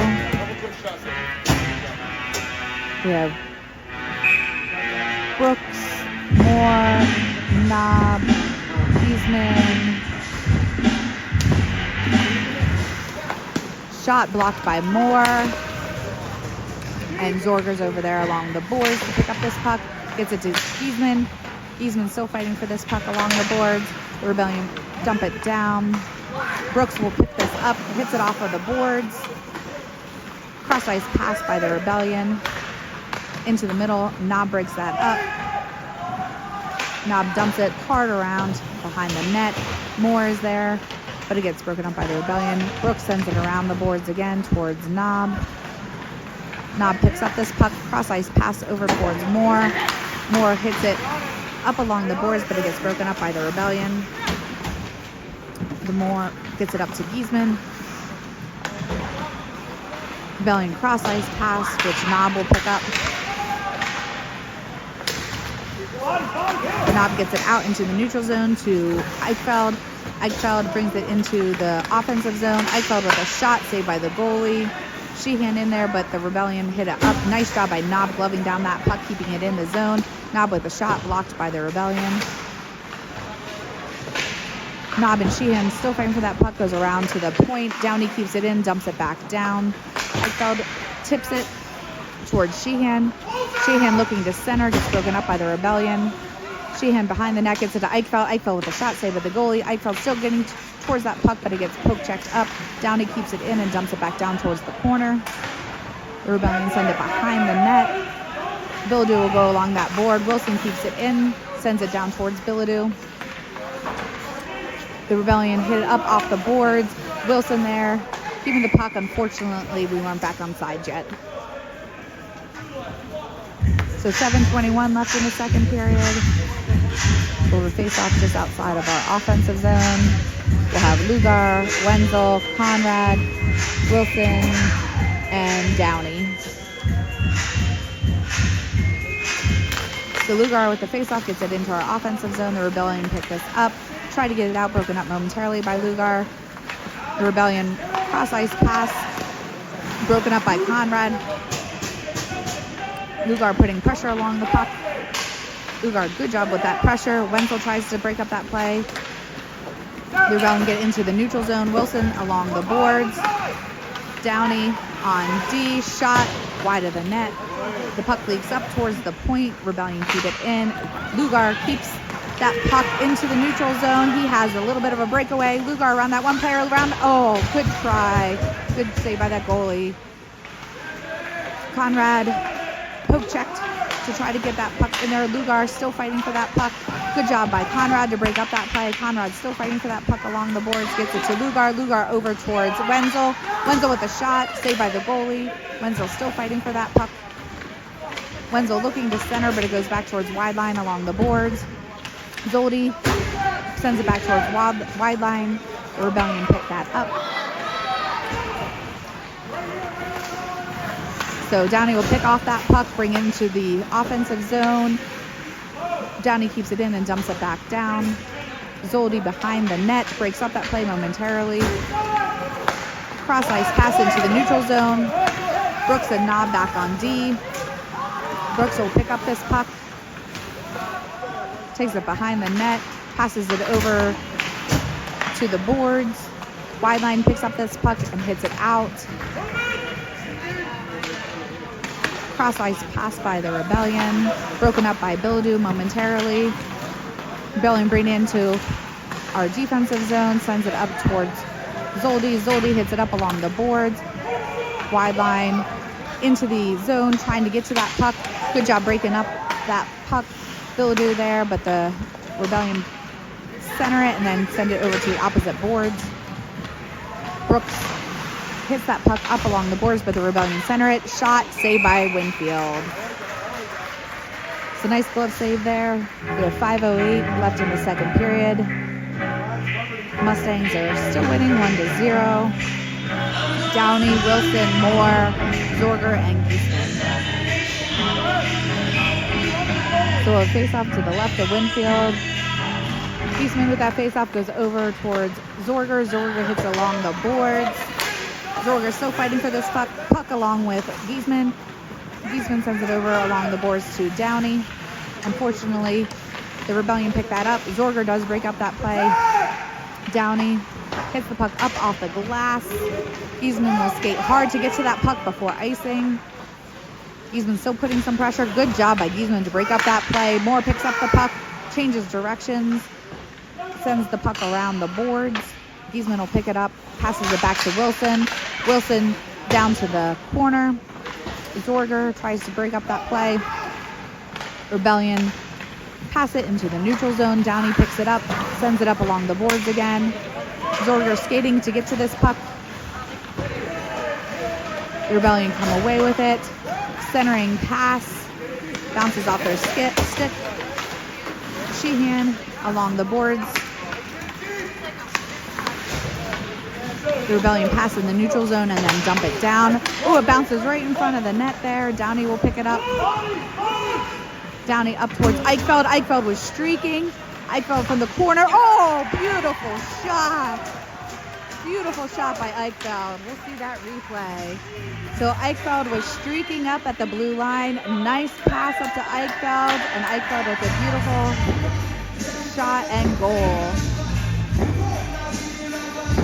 We have Brooks, Moore, Knob, Giesman. Shot blocked by Moore. And Zorger's over there along the boards to pick up this puck. Gets it to Giesman. Giesman still fighting for this puck along the boards. The Rebellion dump it down. Brooks will pick this up, hits it off of the boards. Cross ice pass by the Rebellion. Into the middle. Knob breaks that up. Knob dumps it hard around behind the net. Moore is there, but it gets broken up by the Rebellion. Brooks sends it around the boards again towards Knob. Knob picks up this puck. Cross ice pass over towards Moore. Moore hits it up along the boards, but it gets broken up by the Rebellion. The Moore gets it up to Giesman. Rebellion cross ice pass, which Knob will pick up. Knob gets it out into the neutral zone to Eichfeld. Eichfeld brings it into the offensive zone. Eichfeld with a shot saved by the goalie. Sheehan in there, but the Rebellion hit it up. Nice job by Knob gloving down that puck, keeping it in the zone. Knob with a shot blocked by the Rebellion. Knob and Sheehan still fighting for that puck, goes around to the point. Downey keeps it in, dumps it back down. Eichfeld tips it towards Sheehan. Sheehan looking to center, gets broken up by the Rebellion. Sheehan behind the net gets it to Eichfeld. Eichfeld with a shot save with the goalie. Eichfeld still getting towards that puck, but it gets poke checked up. Downey keeps it in and dumps it back down towards the corner. The Rebellion send it behind the net. Bilodeau will go along that board. Wilson keeps it in, sends it down towards Bilodeau. The Rebellion hit it up off the boards. Wilson there, keeping the puck. Unfortunately, we weren't back on side yet. So 7:21 left in the second period. We'll face off just outside of our offensive zone. We'll have Lugar, Wenzel, Conrad, Wilson, and Downey. So Lugar with the face-off gets it into our offensive zone. The Rebellion pick this up. Try to get it out, broken up momentarily by Lugar. The Rebellion cross-ice pass, broken up by Conrad. Lugar putting pressure along the puck. Lugar, good job with that pressure. Wenzel tries to break up that play. The Rebellion get into the neutral zone. Wilson along the boards. Downey on D, shot wide of the net. The puck leaks up towards the point. Rebellion keep it in. Lugar keeps that puck into the neutral zone. He has a little bit of a breakaway. Lugar around that one player around. Oh, good try. Good save by that goalie. Conrad poke checked to try to get that puck in there. Lugar still fighting for that puck. Good job by Conrad to break up that play. Conrad still fighting for that puck along the boards. Gets it to Lugar. Lugar over towards Wenzel. Wenzel with a shot. Saved by the goalie. Wenzel still fighting for that puck. Wenzel looking to center, but it goes back towards wide line along the boards. Zoldi sends it back towards wide line. The Rebellion pick that up. So Downey will pick off that puck, bring it into the offensive zone. Downey keeps it in and dumps it back down. Zoldy behind the net, breaks up that play momentarily. Cross ice pass into the neutral zone. Brooks and Knob back on D. Brooks will pick up this puck. Takes it behind the net, passes it over to the boards. Wide line picks up this puck and hits it out. Cross ice pass by the Rebellion. Broken up by Bildu momentarily. Rebellion bring it into our defensive zone, sends it up towards Zoldy. Zoldy hits it up along the boards. Wide line into the zone, trying to get to that puck. Good job breaking up that puck. Bildu there, but the Rebellion center it and then send it over to the opposite boards. Brooks hits that puck up along the boards, but the Rebellion center it. Shot, saved by Winfield. It's a nice glove save there. We have 5:08 left in the second period. Mustangs are still winning 1-0. Downey, Wilson, Moore, Zorger, and Geisman. So a face-off to the left of Winfield. Geisman with that face-off goes over towards Zorger. Zorger hits along the boards. Zorger still fighting for this puck along with Geisman. Geisman sends it over along the boards to Downey. Unfortunately, the Rebellion picked that up. Zorger does break up that play. Downey hits the puck up off the glass. Geisman will skate hard to get to that puck before icing. Geisman still putting some pressure. Good job by Geisman to break up that play. Moore picks up the puck, changes directions, sends the puck around the boards. Geisman will pick it up, passes it back to Wilson. Wilson down to the corner. Zorger tries to break up that play. Rebellion pass it into the neutral zone. Downey picks it up, sends it up along the boards again. Zorger skating to get to this puck. The Rebellion come away with it. Centering pass, bounces off their stick. Sheehan along the boards. The Rebellion pass in the neutral zone and then dump it down. Oh, it bounces right in front of the net there. Downey will pick it up. Downey up towards Eichfeld. Eichfeld was streaking. Eichfeld from the corner. Oh, beautiful shot. Beautiful shot by Eichfeld. We'll see that replay. So Eichfeld was streaking up at the blue line. Nice pass up to Eichfeld. And Eichfeld with a beautiful shot and goal.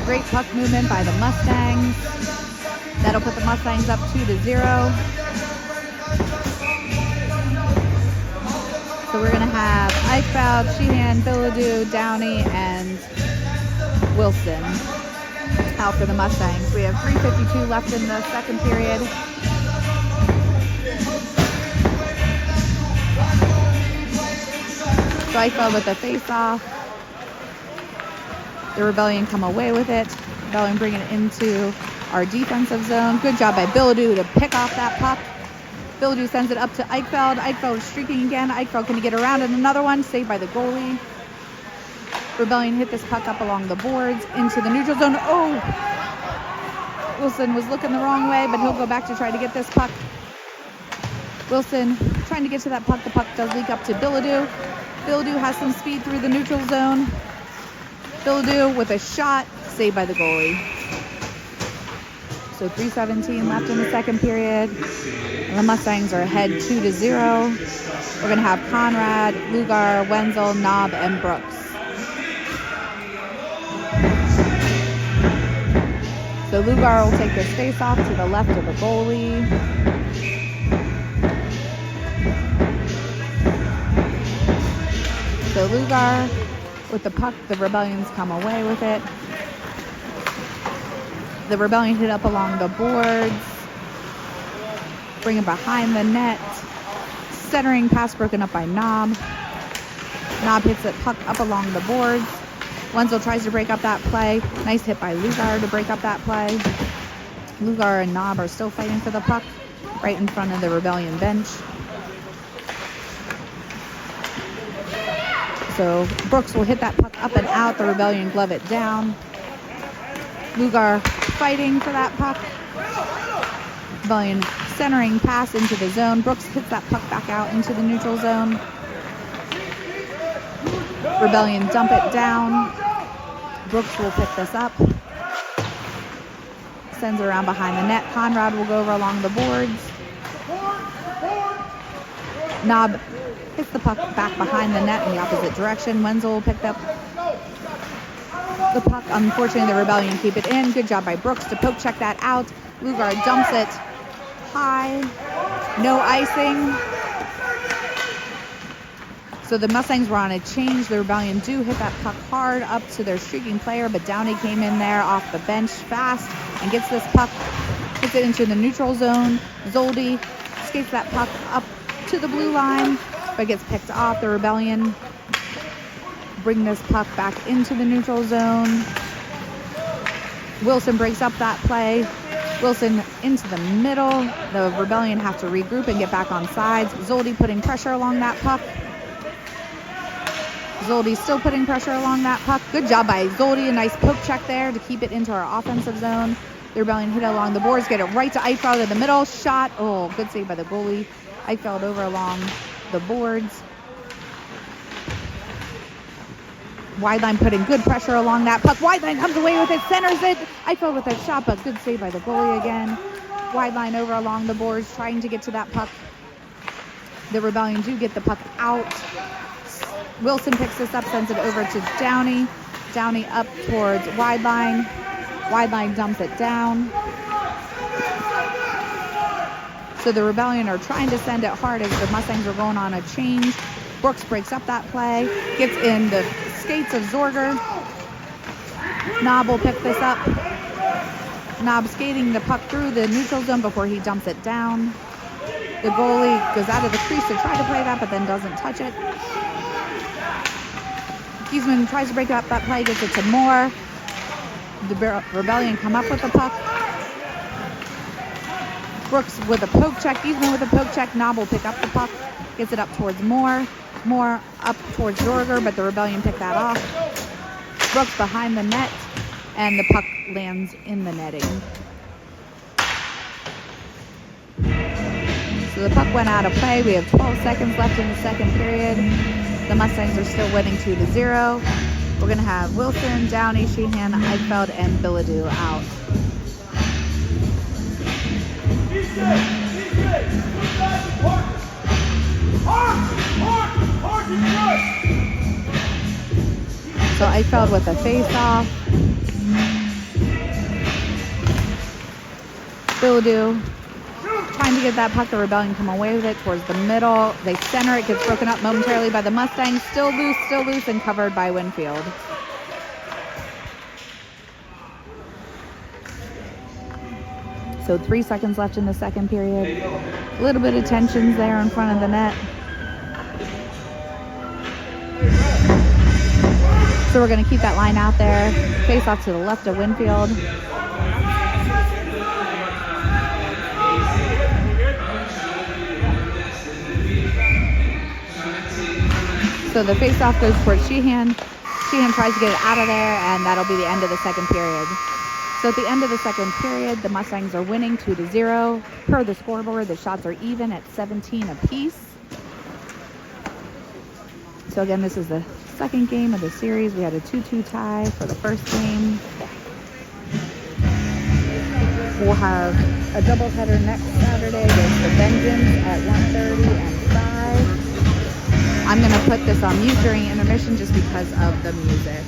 Great puck movement by the Mustangs. That'll put the Mustangs up 2-0. So we're going to have Eichfeld, Sheehan, Biladu, Downey, and Wilson out for the Mustangs. We have 3:52 left in the second period. So Eichfeld with the face-off. The Rebellion come away with it. Rebellion bringing it into our defensive zone. Good job by Biladu to pick off that puck. Biladu sends it up to Eichfeld. Eichfeld is streaking again. Eichfeld can get around in another one, saved by the goalie. Rebellion hit this puck up along the boards into the neutral zone. Oh! Wilson was looking the wrong way, but he'll go back to try to get this puck. Wilson trying to get to that puck. The puck does leak up to Biladu. Biladu has some speed through the neutral zone. Biladu with a shot, saved by the goalie. So 3:17 left in the second period. And the Mustangs are ahead 2-0. We're going to have Conrad, Lugar, Wenzel, Knob, and Brooks. So Lugar will take this face-off to the left of the goalie. So Lugar with the puck, the Rebellions come away with it. The Rebellion hit up along the boards. Bring it behind the net. Centering pass broken up by Knob. Knob hits it puck up along the boards. Wenzel tries to break up that play. Nice hit by Lugar to break up that play. Lugar and Knob are still fighting for the puck right in front of the Rebellion bench. So Brooks will hit that puck up and out. The Rebellion glove it down. Lugar fighting for that puck. Rebellion centering pass into the zone. Brooks hits that puck back out into the neutral zone. Rebellion dump it down. Brooks will pick this up. Sends it around behind the net. Conrad will go over along the boards. Knob hits the puck back behind the net in the opposite direction. Wenzel will pick up the puck. Unfortunately, the Rebellion keep it in. Good job by Brooks to poke check that out. Lugard dumps it high. No icing. So the Mustangs were on a change. The Rebellion do hit that puck hard up to their streaking player, but Downey came in there off the bench fast and gets this puck, hits it into the neutral zone. Zoldi skates that puck up to the blue line, but gets picked off. The Rebellion bring this puck back into the neutral zone. Wilson breaks up that play. Wilson into the middle. The Rebellion have to regroup and get back on sides. Zoldi putting pressure along that puck. Zoldi still putting pressure along that puck. Good job by Zoldi. A nice poke check there to keep it into our offensive zone. The Rebellion hit it along the boards, get it right to Eichfeld in the middle. Shot. Oh, good save by the goalie. Eichfeld over along the boards. Wideline putting good pressure along that puck. Wideline comes away with it, centers it. Eichfeld with a shot, but good save by the goalie again. Wideline over along the boards, trying to get to that puck. The Rebellion do get the puck out. Wilson picks this up, sends it over to Downey. Downey up towards Wideline. Wideline dumps it down. So the Rebellion are trying to send it hard as the Mustangs are going on a change. Brooks breaks up that play, gets in the skates of Zorger. Knob will pick this up. Knob skating the puck through the neutral zone before he dumps it down. The goalie goes out of the crease to try to play that, but then doesn't touch it. Giesman tries to break up that play, gets it to Moore. The Rebellion come up with the puck. Brooks with a poke check. Giesman with a poke check. Knob will pick up the puck. Gets it up towards Moore. Moore up towards Zorger, but the Rebellion pick that off. Brooks behind the net, and the puck lands in the netting. So the puck went out of play. We have 12 seconds left in the second period. The Mustangs are still winning 2-0. We're going to have Wilson, Downey, Sheehan, Eichfeld, and Bilodeau out. So Eichfeld with a face-off. Bilodeau trying to get that puck. The Rebellion come away with it towards the middle. They center it, gets broken up momentarily by the Mustangs. Still loose, and covered by Winfield. So 3 seconds left in the second period. A little bit of tensions there in front of the net. So we're going to keep that line out there. Face off to the left of Winfield. So the face-off goes towards Sheehan. Sheehan tries to get it out of there, and that'll be the end of the second period. So at the end of the second period, the Mustangs are winning 2-0. Per the scoreboard, the shots are even at 17 apiece. So again, this is the second game of the series. We had a 2-2 tie for the first game. We'll have a doubleheader next Saturday against the Vengeance at 1:30 and 5. I'm going to put this on mute during intermission just because of the music.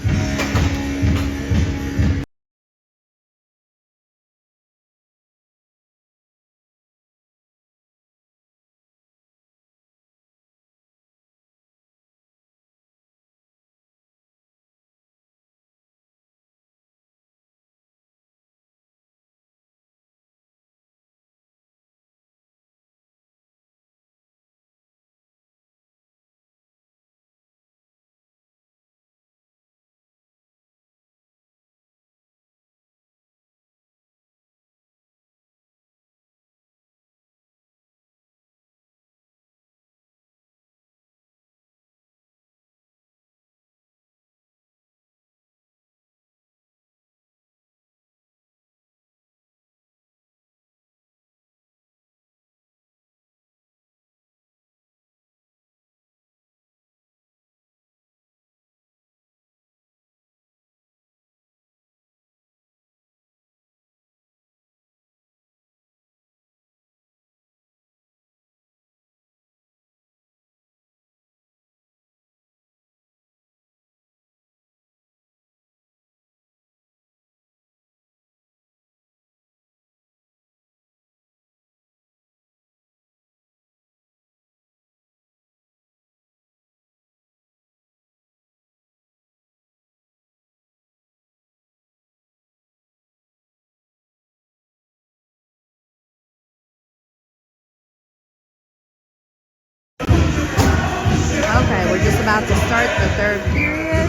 about to start the third period.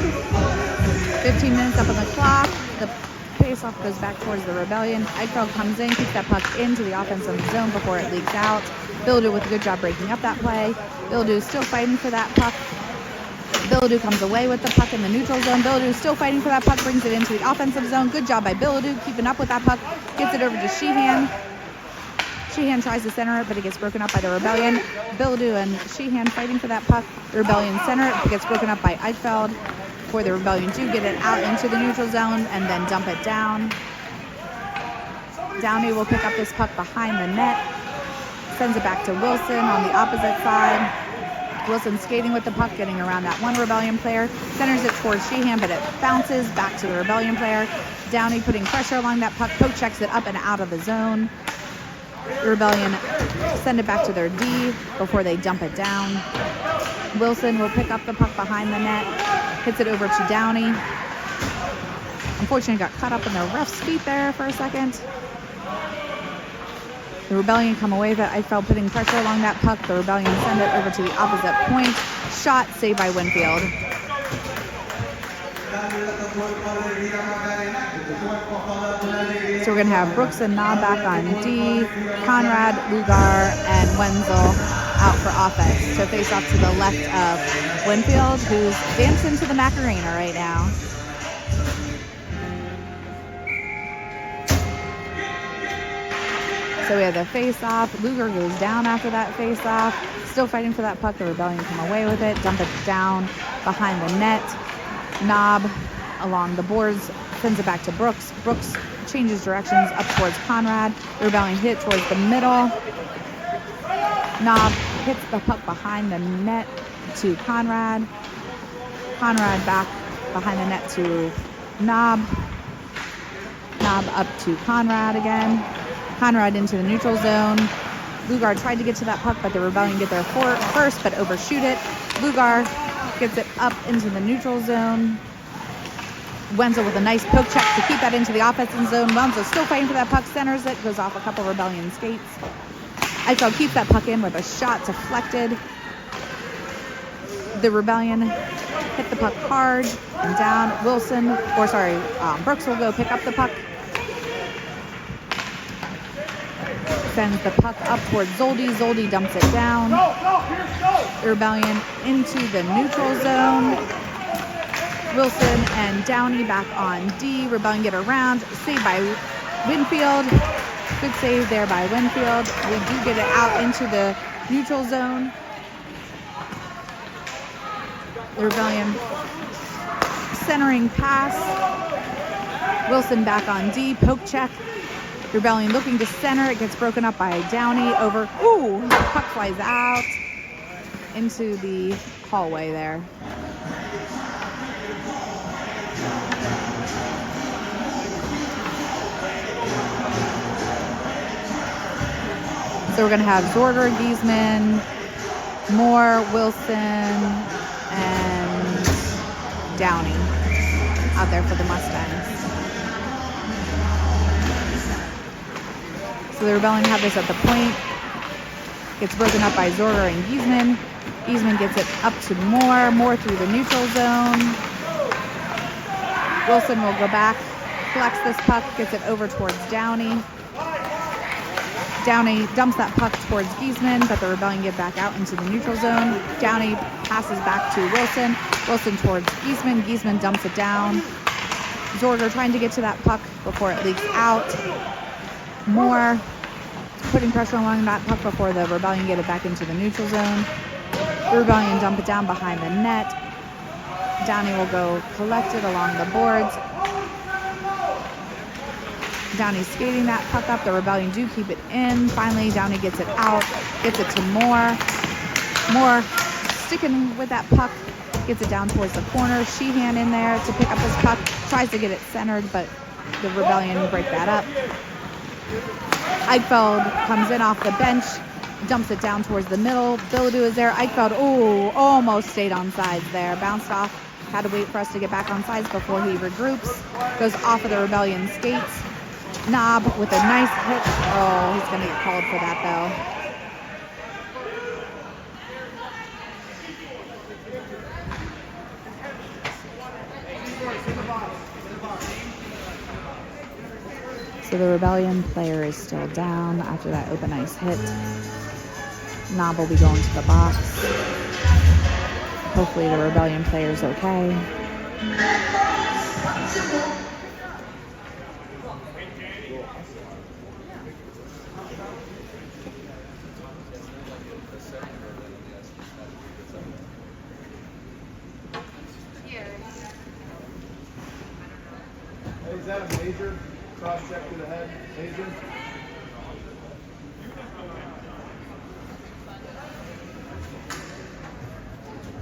15 minutes up on the clock. The face-off goes back towards the Rebellion. Eichfeld comes in, keeps that puck into the offensive zone before it leaks out. Bildu with a good job breaking up that play. Bildu still fighting for that puck. Bildu comes away with the puck in the neutral zone. Bildu still fighting for that puck, brings it into the offensive zone. Good job by Bildu, keeping up with that puck. Gets it over to Sheehan. Sheehan tries to center it, but it gets broken up by the Rebellion. Bildu and Sheehan fighting for that puck. The Rebellion center it, gets broken up by Eichfeld. Before the Rebellion do get it out into the neutral zone and then dump it down. Downey will pick up this puck behind the net. Sends it back to Wilson on the opposite side. Wilson skating with the puck, getting around that one Rebellion player. Centers it towards Sheehan, but it bounces back to the Rebellion player. Downey putting pressure along that puck. Poke checks it up and out of the zone. The Rebellion send it back to their D before they dump it down. Wilson will pick up the puck behind the net. Hits it over to Downey. Unfortunately, got caught up in the ref's feet there for a second. The Rebellion come away with it. Eichfeld putting pressure along that puck. The Rebellion send it over to the opposite point. Shot saved by Winfield. So we're going to have Brooks and Knob back on D. Conrad, Lugar, and Wenzel out for offense. So face off to the left of Winfield, who's dancing to the Macarena right now. So we have the face-off. Lugar goes down after that face-off. Still fighting for that puck. The Rebellion come away with it. Dump it down behind the net. Knob along the boards. Sends it back to Brooks. Brooks changes directions up towards Conrad. The Rebellion hit towards the middle. Knob hits the puck behind the net to Conrad. Conrad back behind the net to Knob. Knob up to Conrad again. Conrad into the neutral zone. Lugar tried to get to that puck, but the Rebellion get there first, but overshoot it. Lugar gets it up into the neutral zone. Wenzel with a nice poke check to keep that into the offensive zone. Wenzel still fighting for that puck, centers it, goes off a couple Rebellion skates. Eichfeld keeps that puck in with a shot deflected. The Rebellion hit the puck hard and down. Brooks will go pick up the puck. Sends the puck up towards Zoldi. Zoldi dumps it down. The Rebellion into the neutral zone. Wilson and Downey back on D. Rebellion get around. Saved by Winfield. Good save there by Winfield. We do get it out into the neutral zone. The Rebellion centering pass. Wilson back on D. Poke check. Rebellion looking to center. It gets broken up by Downey over. Ooh, the puck flies out into the hallway there. So we're going to have Zorger, Giesman, Moore, Wilson, and Downey out there for the Mustangs. So the Rebellion have this at the point. Gets broken up by Zorger and Giesman. Giesman gets it up to Moore. Moore through the neutral zone. Wilson will go back, collects this puck, gets it over towards Downey. Downey dumps that puck towards Giesman, but the Rebellion get back out into the neutral zone. Downey passes back to Wilson. Wilson towards Giesman. Giesman dumps it down. Zorger trying to get to that puck before it leaks out. Moore putting pressure along that puck before the Rebellion get it back into the neutral zone. The Rebellion dump it down behind the net. Downey will go collect it along the boards. Downey skating that puck up. The Rebellion do keep it in. Finally, Downey gets it out. Gets it to Moore. Moore sticking with that puck. Gets it down towards the corner. Sheehan in there to pick up his puck. Tries to get it centered, but the Rebellion break that up. Eichfeld comes in off the bench. Dumps it down towards the middle. Biladu is there. Eichfeld, almost stayed on sides there. Bounced off. Had to wait for us to get back on sides before he regroups. Goes off of the Rebellion skates. Knob with a nice hit. Oh, he's going to get called for that, though. So the Rebellion player is still down after that open ice hit. Knob will be going to the box. Hopefully the Rebellion player is okay. Is that a major cross check to the head? Major?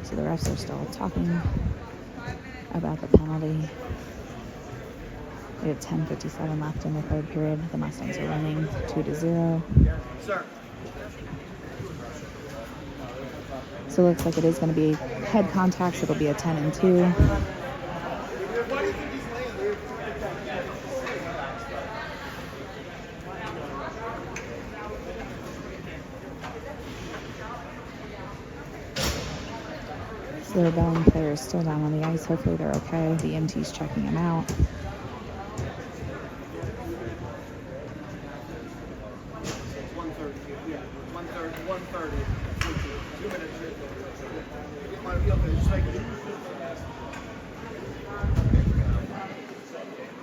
So the refs are still talking about the penalty. We have 10:57 left in the third period. The Mustangs are winning 2-0. Sir. So it looks like it is going to be head contact, so it'll be a 10-2. So the Rebellion player is still down on the ice. Hopefully they're okay. The EMT's checking him out.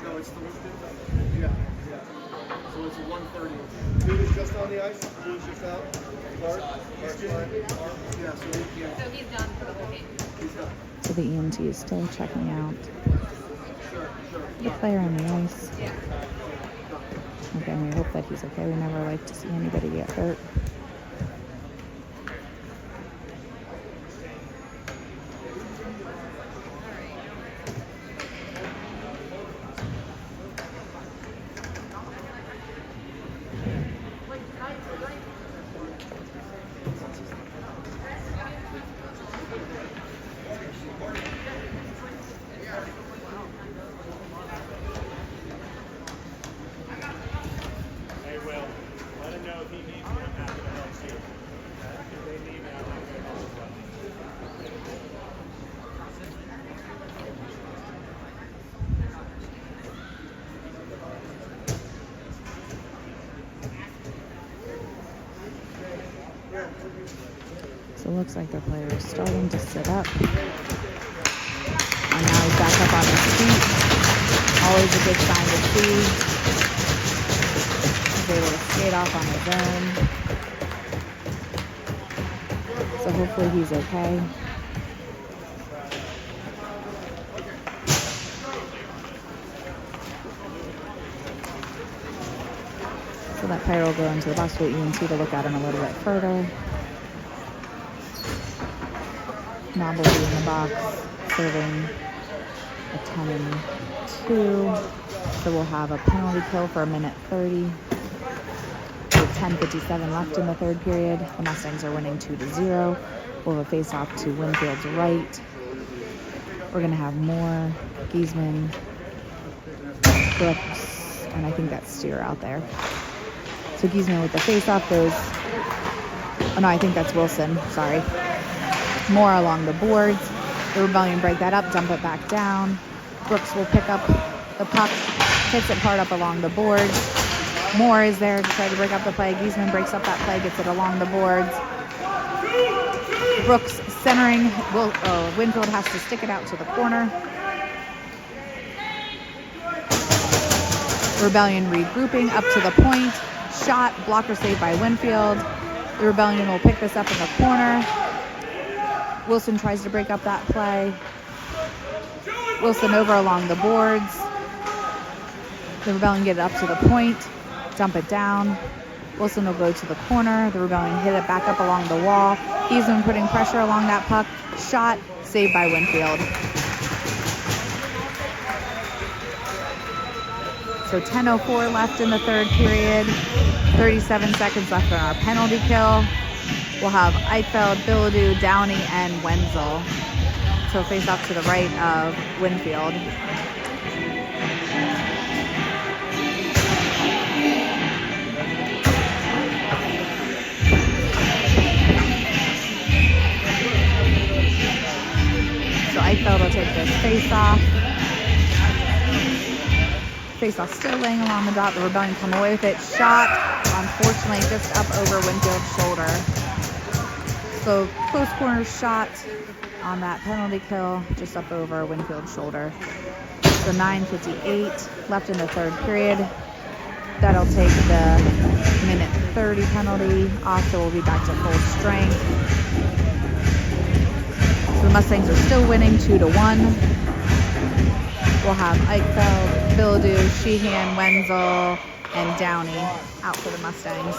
No, it's the yeah. So it's a 1:30. Who was just on the ice? Who was just out? Clark? Yeah, So he's done for the whole game. he's done. So the EMT is still checking out Sure. the player on the ice. Yeah. Again, we hope that he's okay. We never like to see anybody get hurt. So it looks like the player is starting to sit up. And now he's back up on his feet. Always a good sign to see. He's able to skate off on his own. So hopefully he's okay. So that player will go into the box for EMT to look at him a little bit further. Knob will be in the box, serving a 10-2. So we'll have a penalty kill for 1:30. With 10:57 left in the third period. The Mustangs are winning 2-0. We'll have a face-off to Winfield's right. We're going to have Moore, Giesman, Brooks, and I think that's Steer out there. So Giesman with the face-off goes... Oh, no, I think that's Wilson. Sorry. Moore along the boards. The Rebellion break that up, dump it back down. Brooks will pick up the puck, hits it hard up along the boards. Moore is there to try to break up the play. Giesman breaks up that play, gets it along the boards. Brooks centering. Winfield has to stick it out to the corner. Rebellion regrouping up to the point. Shot, blocker save by Winfield. The Rebellion will pick this up in the corner. Wilson tries to break up that play. Wilson over along the boards. The Rebellion get it up to the point, dump it down. Wilson will go to the corner. The Rebellion hit it back up along the wall. Giesman putting pressure along that puck. Shot, saved by Winfield. So 10:04 left in the third period. 37 seconds left on our penalty kill. We'll have Eichfeld, Bilodeau, Downey, and Wenzel. So face off to the right of Winfield. So Eichfeld will take this face off. Face-off still laying along the dot. The Rebellion come away with it. Shot, unfortunately, just up over Winfield's shoulder. So close corner shot on that penalty kill, just up over Winfield's shoulder. So 9:58 left in the third period. That'll take the minute 30 penalty off, so we'll be back to full strength. So the Mustangs are still winning 2-1. We'll have Eichfeld, Bildu, Sheehan, Wenzel, and Downey out for the Mustangs.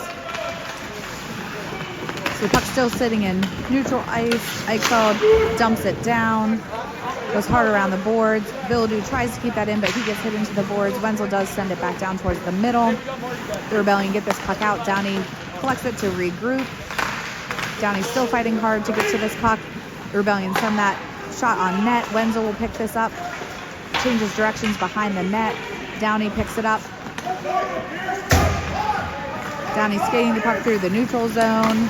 So the puck's still sitting in neutral ice. Eichfeld dumps it down, goes hard around the boards. Bildu tries to keep that in, but he gets hit into the boards. Wenzel does send it back down towards the middle. The Rebellion get this puck out. Downey collects it to regroup. Downey's still fighting hard to get to this puck. The Rebellion send that shot on net. Wenzel will pick this up, changes directions behind the net. Downey picks it up. Downey skating the puck through the neutral zone.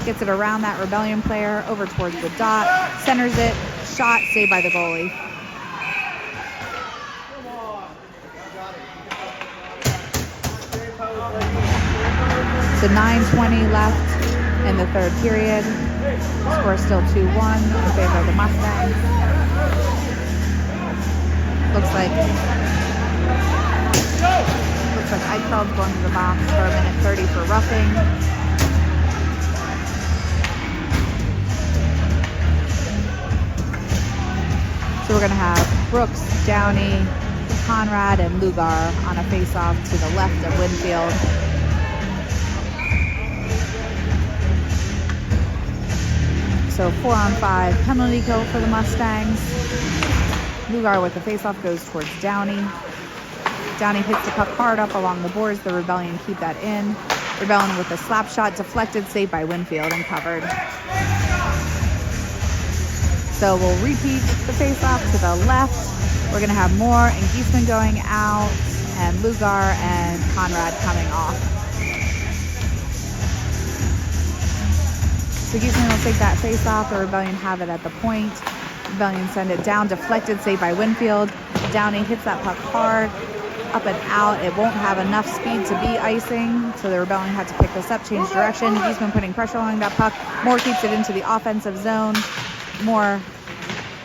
Gets it around that Rebellion player over towards the dot. Centers it. Shot saved by the goalie. So 9:20 left in the third period. Score still 2-1 in favor of the Mustangs. Looks like Eichfeld's going to the box for a minute 30 for roughing. So we're going to have Brooks, Downey, Conrad, and Lugar on a face-off to the left of Winfield. So 4-on-5 penalty kill for the Mustangs. Lugar with the face-off goes towards Downey. Downey hits the puck hard up along the boards. The Rebellion keep that in. Rebellion with a slap shot, deflected, saved by Winfield and covered. So we'll repeat the face-off to the left. We're going to have Moore and Giesman going out, and Lugar and Conrad coming off. So Giesman will take that face-off. The Rebellion have it at the point. Rebellion send it down, deflected, saved by Winfield. Downey hits that puck hard, up and out. It won't have enough speed to be icing, so the Rebellion had to pick this up, change direction. Giesman putting pressure along that puck. Moore keeps it into the offensive zone. Moore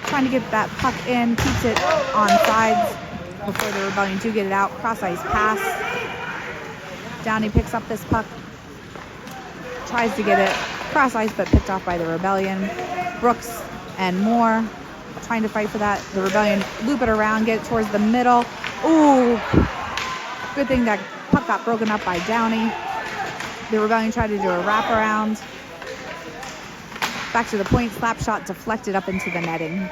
trying to get that puck in, keeps it on sides before the Rebellion do get it out. Cross ice pass. Downey picks up this puck, tries to get it cross ice, but picked off by the Rebellion. Brooks and Moore trying to fight for that. The Rebellion loop it around, get it towards the middle. Ooh, good thing that puck got broken up by Downey. The Rebellion tried to do a wraparound. Back to the point, slap shot deflected up into the netting.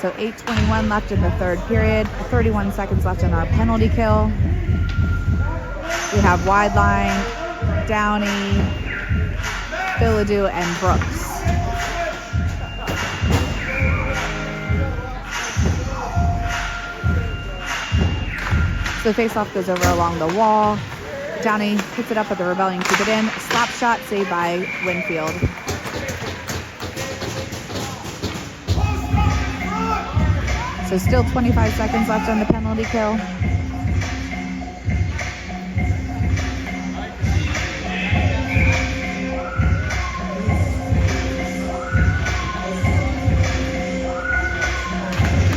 So 8:21 left in the third period, 31 seconds left in our penalty kill. We have wide line, Downey, Biladu, and Brooks. So the face-off goes over along the wall. Downey hits it up, but the Rebellion keep it in. Slap shot saved by Winfield. So still 25 seconds left on the penalty kill.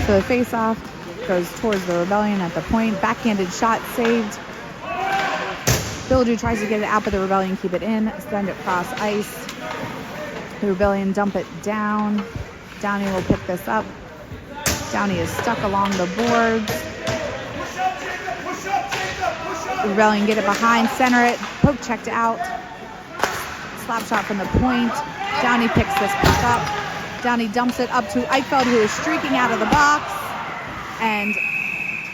So the face-off goes towards the Rebellion at the point. Backhanded shot saved. Bildu tries to get it out, but the Rebellion keep it in. Send it cross ice. The Rebellion dump it down. Downey will pick this up. Downey is stuck along the boards. The Rebellion get it behind, center it, poke checked out. Slap shot from the point. Downey picks this puck up. Downey dumps it up to Eichfeld, who is streaking out of the box. And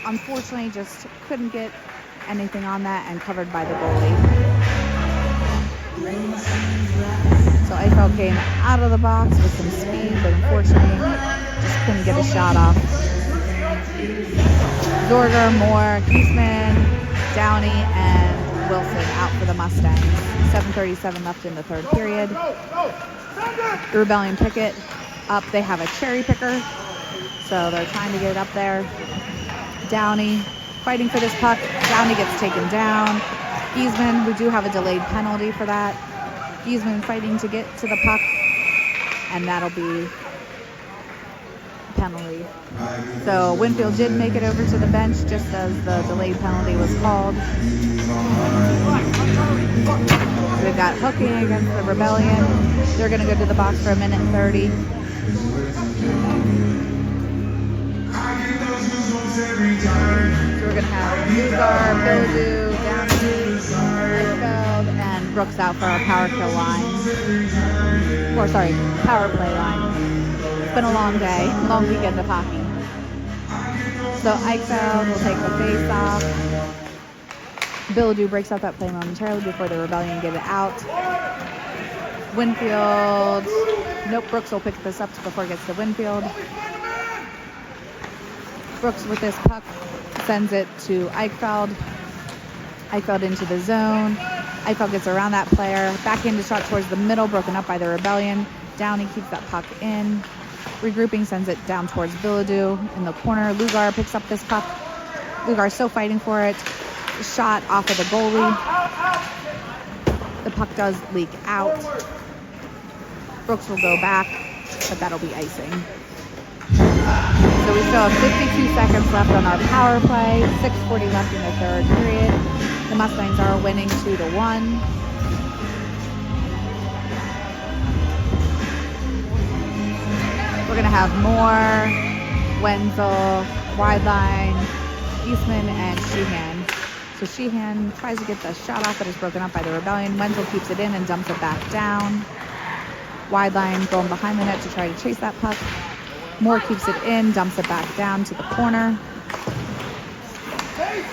unfortunately just couldn't get anything on that and covered by the goalie. So Eichfeld came out of the box with some speed, but unfortunately just couldn't get a shot off. Zorger, Moore, Giesman, Downey, and Wilson out for the Mustangs. 7:37 left in the third period. The Rebellion pick it up. They have a cherry picker. So they're trying to get it up there. Downey fighting for this puck. Downey gets taken down. Giesman, we do have a delayed penalty for that. Giesman fighting to get to the puck, and that'll be a penalty. So Winfield did make it over to the bench just as the delayed penalty was called. We've got hooking against the Rebellion. They're going to go to the box for 1:30. So we're going to have Lugar, Bildu, Downey, Eichfeld, and Brooks out for our power kill line. Or sorry, power play line. It's been a long day, long weekend of hockey. So Eichfeld will take the face off. Bildu breaks out that play momentarily before the Rebellion get it out. Winfield, nope, Brooks will pick this up before it gets to Winfield. Brooks with this puck sends it to Eichfeld. Eichfeld into the zone. Eichfeld gets around that player. Backhand shot towards the middle, broken up by the Rebellion. Downey keeps that puck in. Regrouping sends it down towards Biladu in the corner. Lugar picks up this puck. Lugar still fighting for it. Shot off of the goalie. The puck does leak out. Brooks will go back, but that'll be icing. So we still have 52 seconds left on our power play. 6:40 left in the third period. The Mustangs are winning 2-1. We're going to have Moore, Wenzel, Wideline, Eastman, and Sheehan. So Sheehan tries to get the shot off, but is broken up by the Rebellion. Wenzel keeps it in and dumps it back down. Wideline going behind the net to try to chase that puck. Moore keeps it in, dumps it back down to the corner.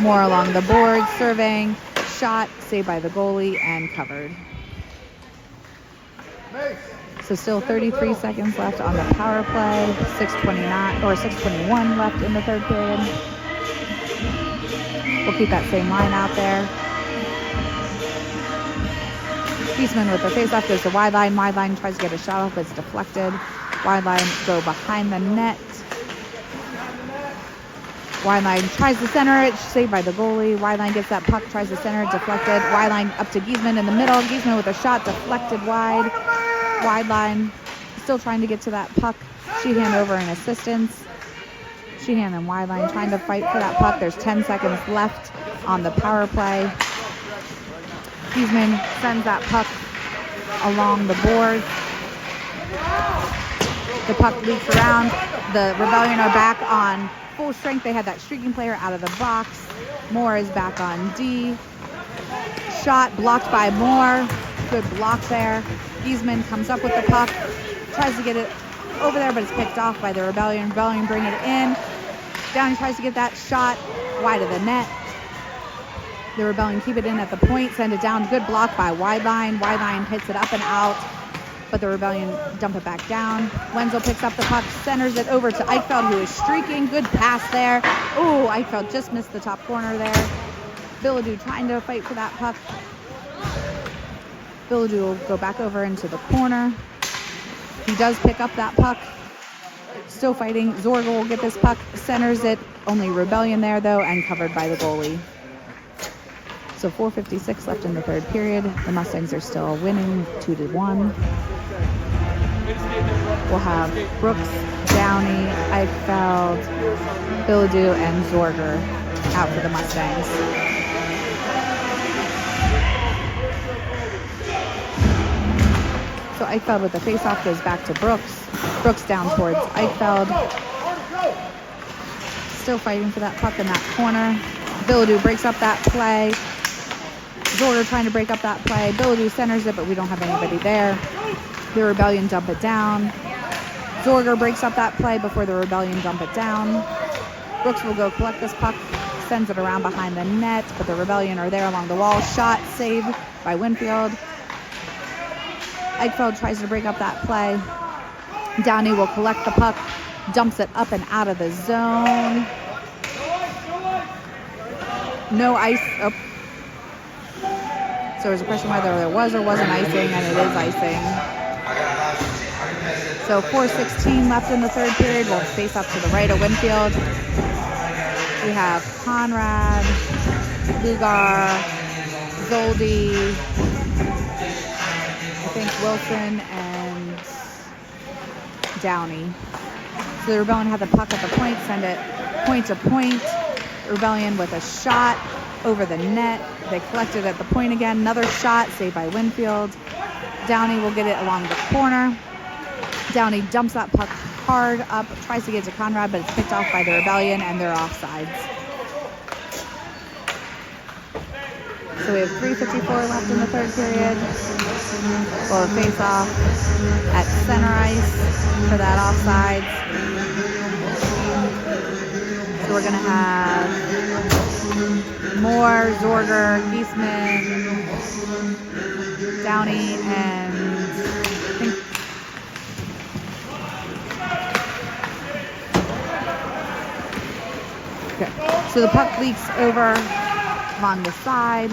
Moore along the board, surveying. Shot, saved by the goalie, and covered. So still 33 seconds left on the power play. 6:21 left in the third period. We'll keep that same line out there. Eastman with the face-off goes to Wideline. Wideline tries to get a shot off, but it's deflected. Wideline go behind the net. Wideline tries to center it, saved by the goalie. Wideline gets that puck, tries to center it, deflected. Wideline up to Giesman in the middle. Giesman with a shot, deflected wide. Wideline still trying to get to that puck. Sheehan over in assistance. Sheehan and Wideline trying to fight for that puck. There's 10 seconds left on the power play. Giesman sends that puck along the board. The puck leaks around. The Rebellion are back on full strength. They had that streaking player out of the box. Moore is back on D. Shot blocked by Moore. Good block there. Giesman comes up with the puck. Tries to get it over there, but it's picked off by the Rebellion. Rebellion bring it in. Downey tries to get that shot wide of the net. The Rebellion keep it in at the point, send it down. Good block by Wideline. Wideline hits it up and out, but the Rebellion dump it back down. Wenzel picks up the puck, centers it over to Eichfeld, who is streaking. Good pass there. Ooh, Eichfeld just missed the top corner there. Biladu trying to fight for that puck. Biladu will go back over into the corner. He does pick up that puck. Still fighting. Zorga will get this puck, centers it. Only Rebellion there, though, and covered by the goalie. So 4:56 left in the third period. The Mustangs are still winning 2-1. We'll have Brooks, Downey, Eichfeld, Biladu, and Zorger out for the Mustangs. So Eichfeld with the face-off goes back to Brooks. Brooks down towards Eichfeld. Still fighting for that puck in that corner. Biladu breaks up that play. Zorger trying to break up that play. Biladu centers it, but we don't have anybody there. The Rebellion dump it down. Zorger breaks up that play before the Rebellion dump it down. Brooks will go collect this puck, sends it around behind the net, but the Rebellion are there along the wall. Shot saved by Winfield. Eichfeld tries to break up that play. Downey will collect the puck, dumps it up and out of the zone. No ice. Oh. So there's a question whether there was or wasn't icing, and it is icing. So So 4:16 left in the third period. We'll face up to the right of Winfield. We have Conrad, Lugar, Zoldy, I think Wilson, and Downey. So the Rebellion had the puck at the point, send it point to point. Rebellion with a shot over the net. They collected at the point again. Another shot, saved by Winfield. Downey will get it along the corner. Downey dumps that puck hard up, tries to get it to Conrad, but it's picked off by the Rebellion, and they're offsides. So we have 3:54 left in the third period. We'll face off at center ice for that offsides. So we're going to have Moore, Zorger, Giesman, Downey, and I think okay. So the puck leaks over along the side.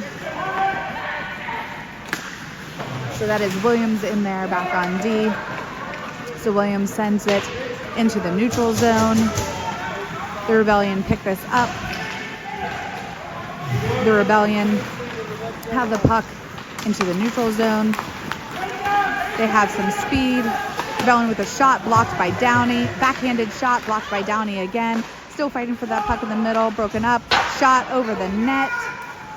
So that is Williams in there back on D. So Williams sends it into the neutral zone. The Rebellion pick this up. The Rebellion have the puck into the neutral zone. They have some speed. Rebellion with a shot blocked by Downey. Backhanded shot blocked by Downey again. Still fighting for that puck in the middle. Broken up. Shot over the net.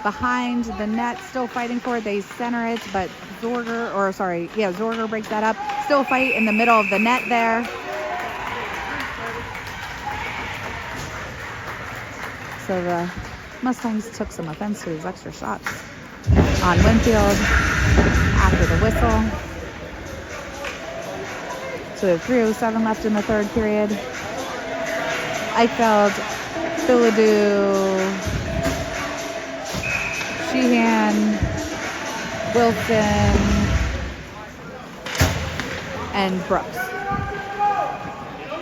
Behind the net. Still fighting for it. They center it, but Zorger breaks that up. Still fight in the middle of the net there. So the Mustangs took some offense to his extra shots on Winfield after the whistle. So we have 3:07 left in the third period. Eichfeld, Philidou, Sheehan, Wilson, and Brooks.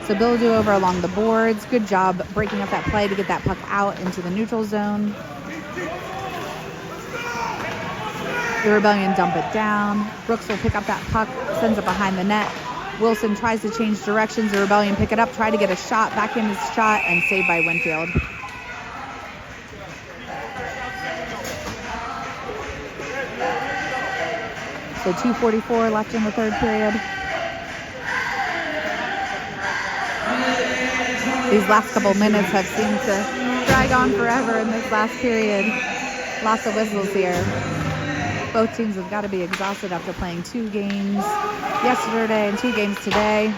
So Philidou over along the boards. Good job breaking up that play to get that puck out into the neutral zone. The Rebellion dump it down. Brooks will pick up that puck, sends it behind the net. Wilson tries to change directions. The Rebellion pick it up, try to get a shot, back in his shot, and saved by Winfield. So 2:44 left in the third period. These last couple minutes have seemed to drag on forever in this last period. Lots of whistles here. Both teams have got to be exhausted after playing 2 games yesterday and 2 games today.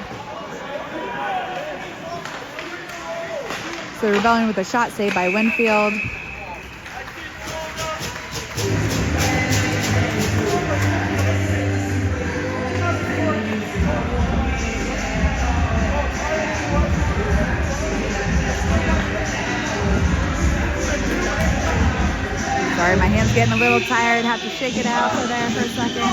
So Rebellion with a shot saved by Winfield. Sorry, my hand's getting a little tired. Have to shake it out for there for a second.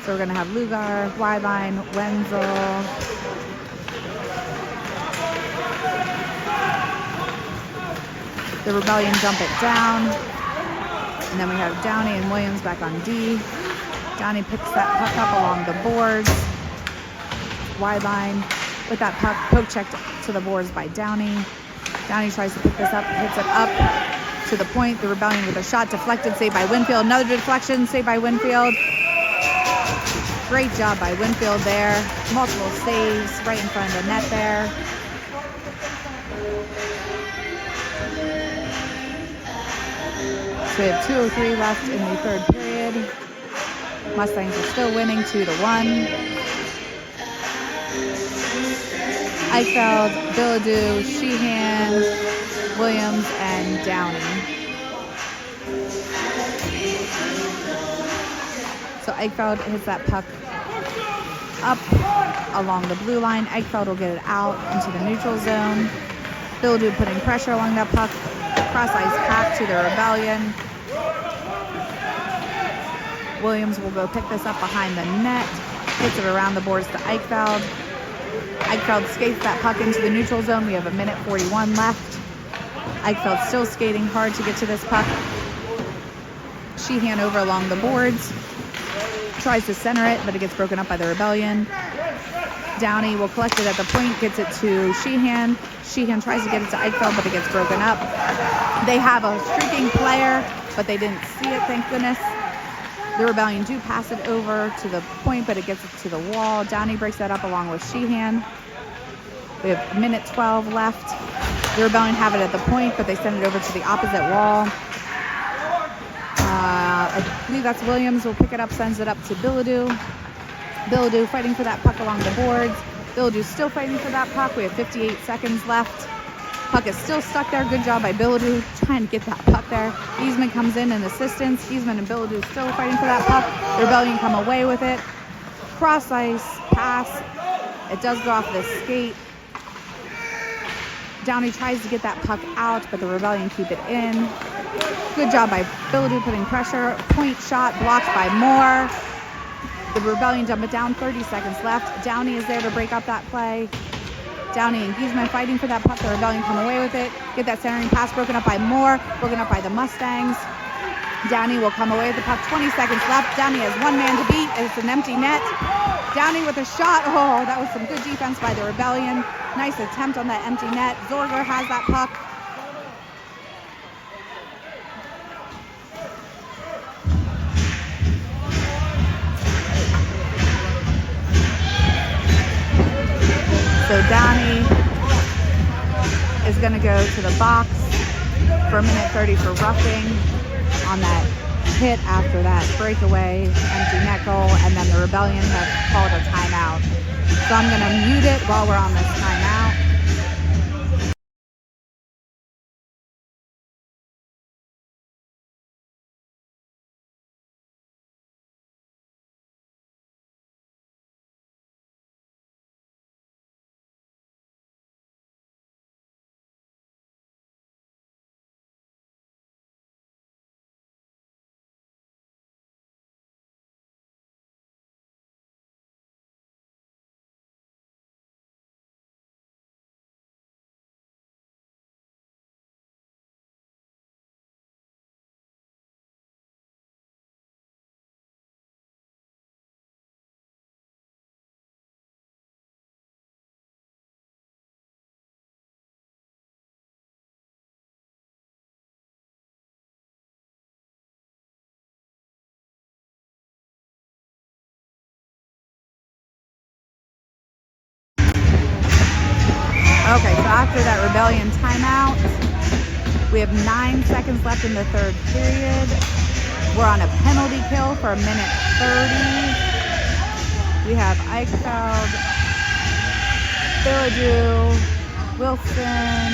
So we're going to have Lugar, Wideline, Wenzel. The Rebellion dump it down. And then we have Downey and Williams back on D. Downey picks that puck up along the boards. Wideline with that puck, poke checked to the boards by Downey. Downey tries to pick this up, hits it up to the point. The Rebellion with a shot deflected, saved by Winfield. Another deflection, saved by Winfield. Great job by Winfield there. Multiple saves right in front of the net there. So we have 2:03 left in the third period. Mustangs are still winning 2-1. Eichfeld, Philidou, Sheehan, Williams, and Downey. So Eichfeld hits that puck up along the blue line. Eichfeld will get it out into the neutral zone. Philidou putting pressure along that puck. Cross ice pack to the Rebellion. Williams will go pick this up behind the net. Hits it around the boards to Eichfeld. Eichfeld skates that puck into the neutral zone. We have 1:41 left. Eichfeld still skating hard to get to this puck. Sheehan over along the boards. tries to center it, but it gets broken up by the Rebellion. Downey will collect it at the point, gets it to Sheehan. Sheehan tries to get it to Eichfeld, but it gets broken up. They have a streaking player, but they didn't see it, thank goodness. The Rebellion do pass it over to the point, but it gets it to the wall. Downey breaks that up along with Sheehan. We have 1:12 left. The Rebellion have it at the point, but they send it over to the opposite wall. I believe that's Williams. Will pick it up, sends it up to Billadou. Billadou fighting for that puck along the boards. Billadou's still fighting for that puck. We have 58 seconds left. Puck is still stuck there. Good job by Billadou trying to get that puck there. Easman comes in assistance. Easman and Billadou still fighting for that puck. The Rebellion come away with it. Cross ice, pass. It does go off the skate. Downey tries to get that puck out, but the Rebellion keep it in. Good job by Billadou putting pressure. Point shot blocked by Moore. The Rebellion dump it down, 30 seconds left. Downey is there to break up that play. Downey and Giesman fighting for that puck. The Rebellion come away with it. Get that centering pass broken up by Moore, broken up by the Mustangs. Downey will come away with the puck, 20 seconds left. Downey has one man to beat. It's an empty net. Downey with a shot. Oh, that was some good defense by the Rebellion. Nice attempt on that empty net. Zorger has that puck. So Downey is going to go to the box for 1:30 for roughing on that hit after that breakaway, empty net goal, and then the Rebellion have called a timeout. So I'm going to mute it while we're on this timeout. Okay, so after that Rebellion timeout, we have 9 seconds left in the third period. We're on a penalty kill for 1:30. We have Eichfeld, Billadou, Wilson,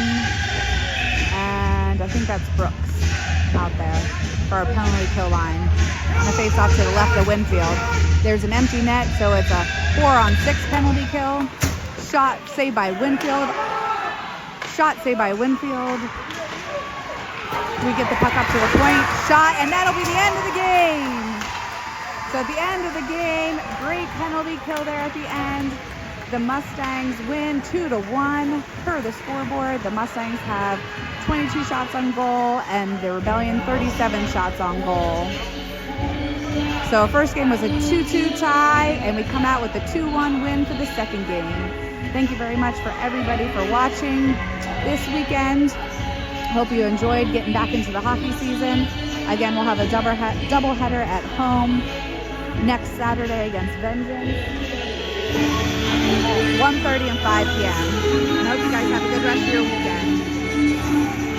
and I think that's Brooks out there for our penalty kill line. And a face off to the left of Winfield. There's an empty net, so it's a 4-on-6 penalty kill. Shot saved by Winfield. Shot saved by Winfield. We get the puck up to the point. Shot, and that'll be the end of the game. So at the end of the game, great penalty kill there at the end. The Mustangs win 2-1 per the scoreboard. The Mustangs have 22 shots on goal, and the Rebellion 37 shots on goal. So first game was a 2-2 tie, and we come out with a 2-1 win for the second game. Thank you very much for everybody for watching this weekend. Hope you enjoyed getting back into the hockey season. Again, we'll have a doubleheader at home next Saturday against Vengeance. 1:30 and 5 p.m. I hope you guys have a good rest of your weekend.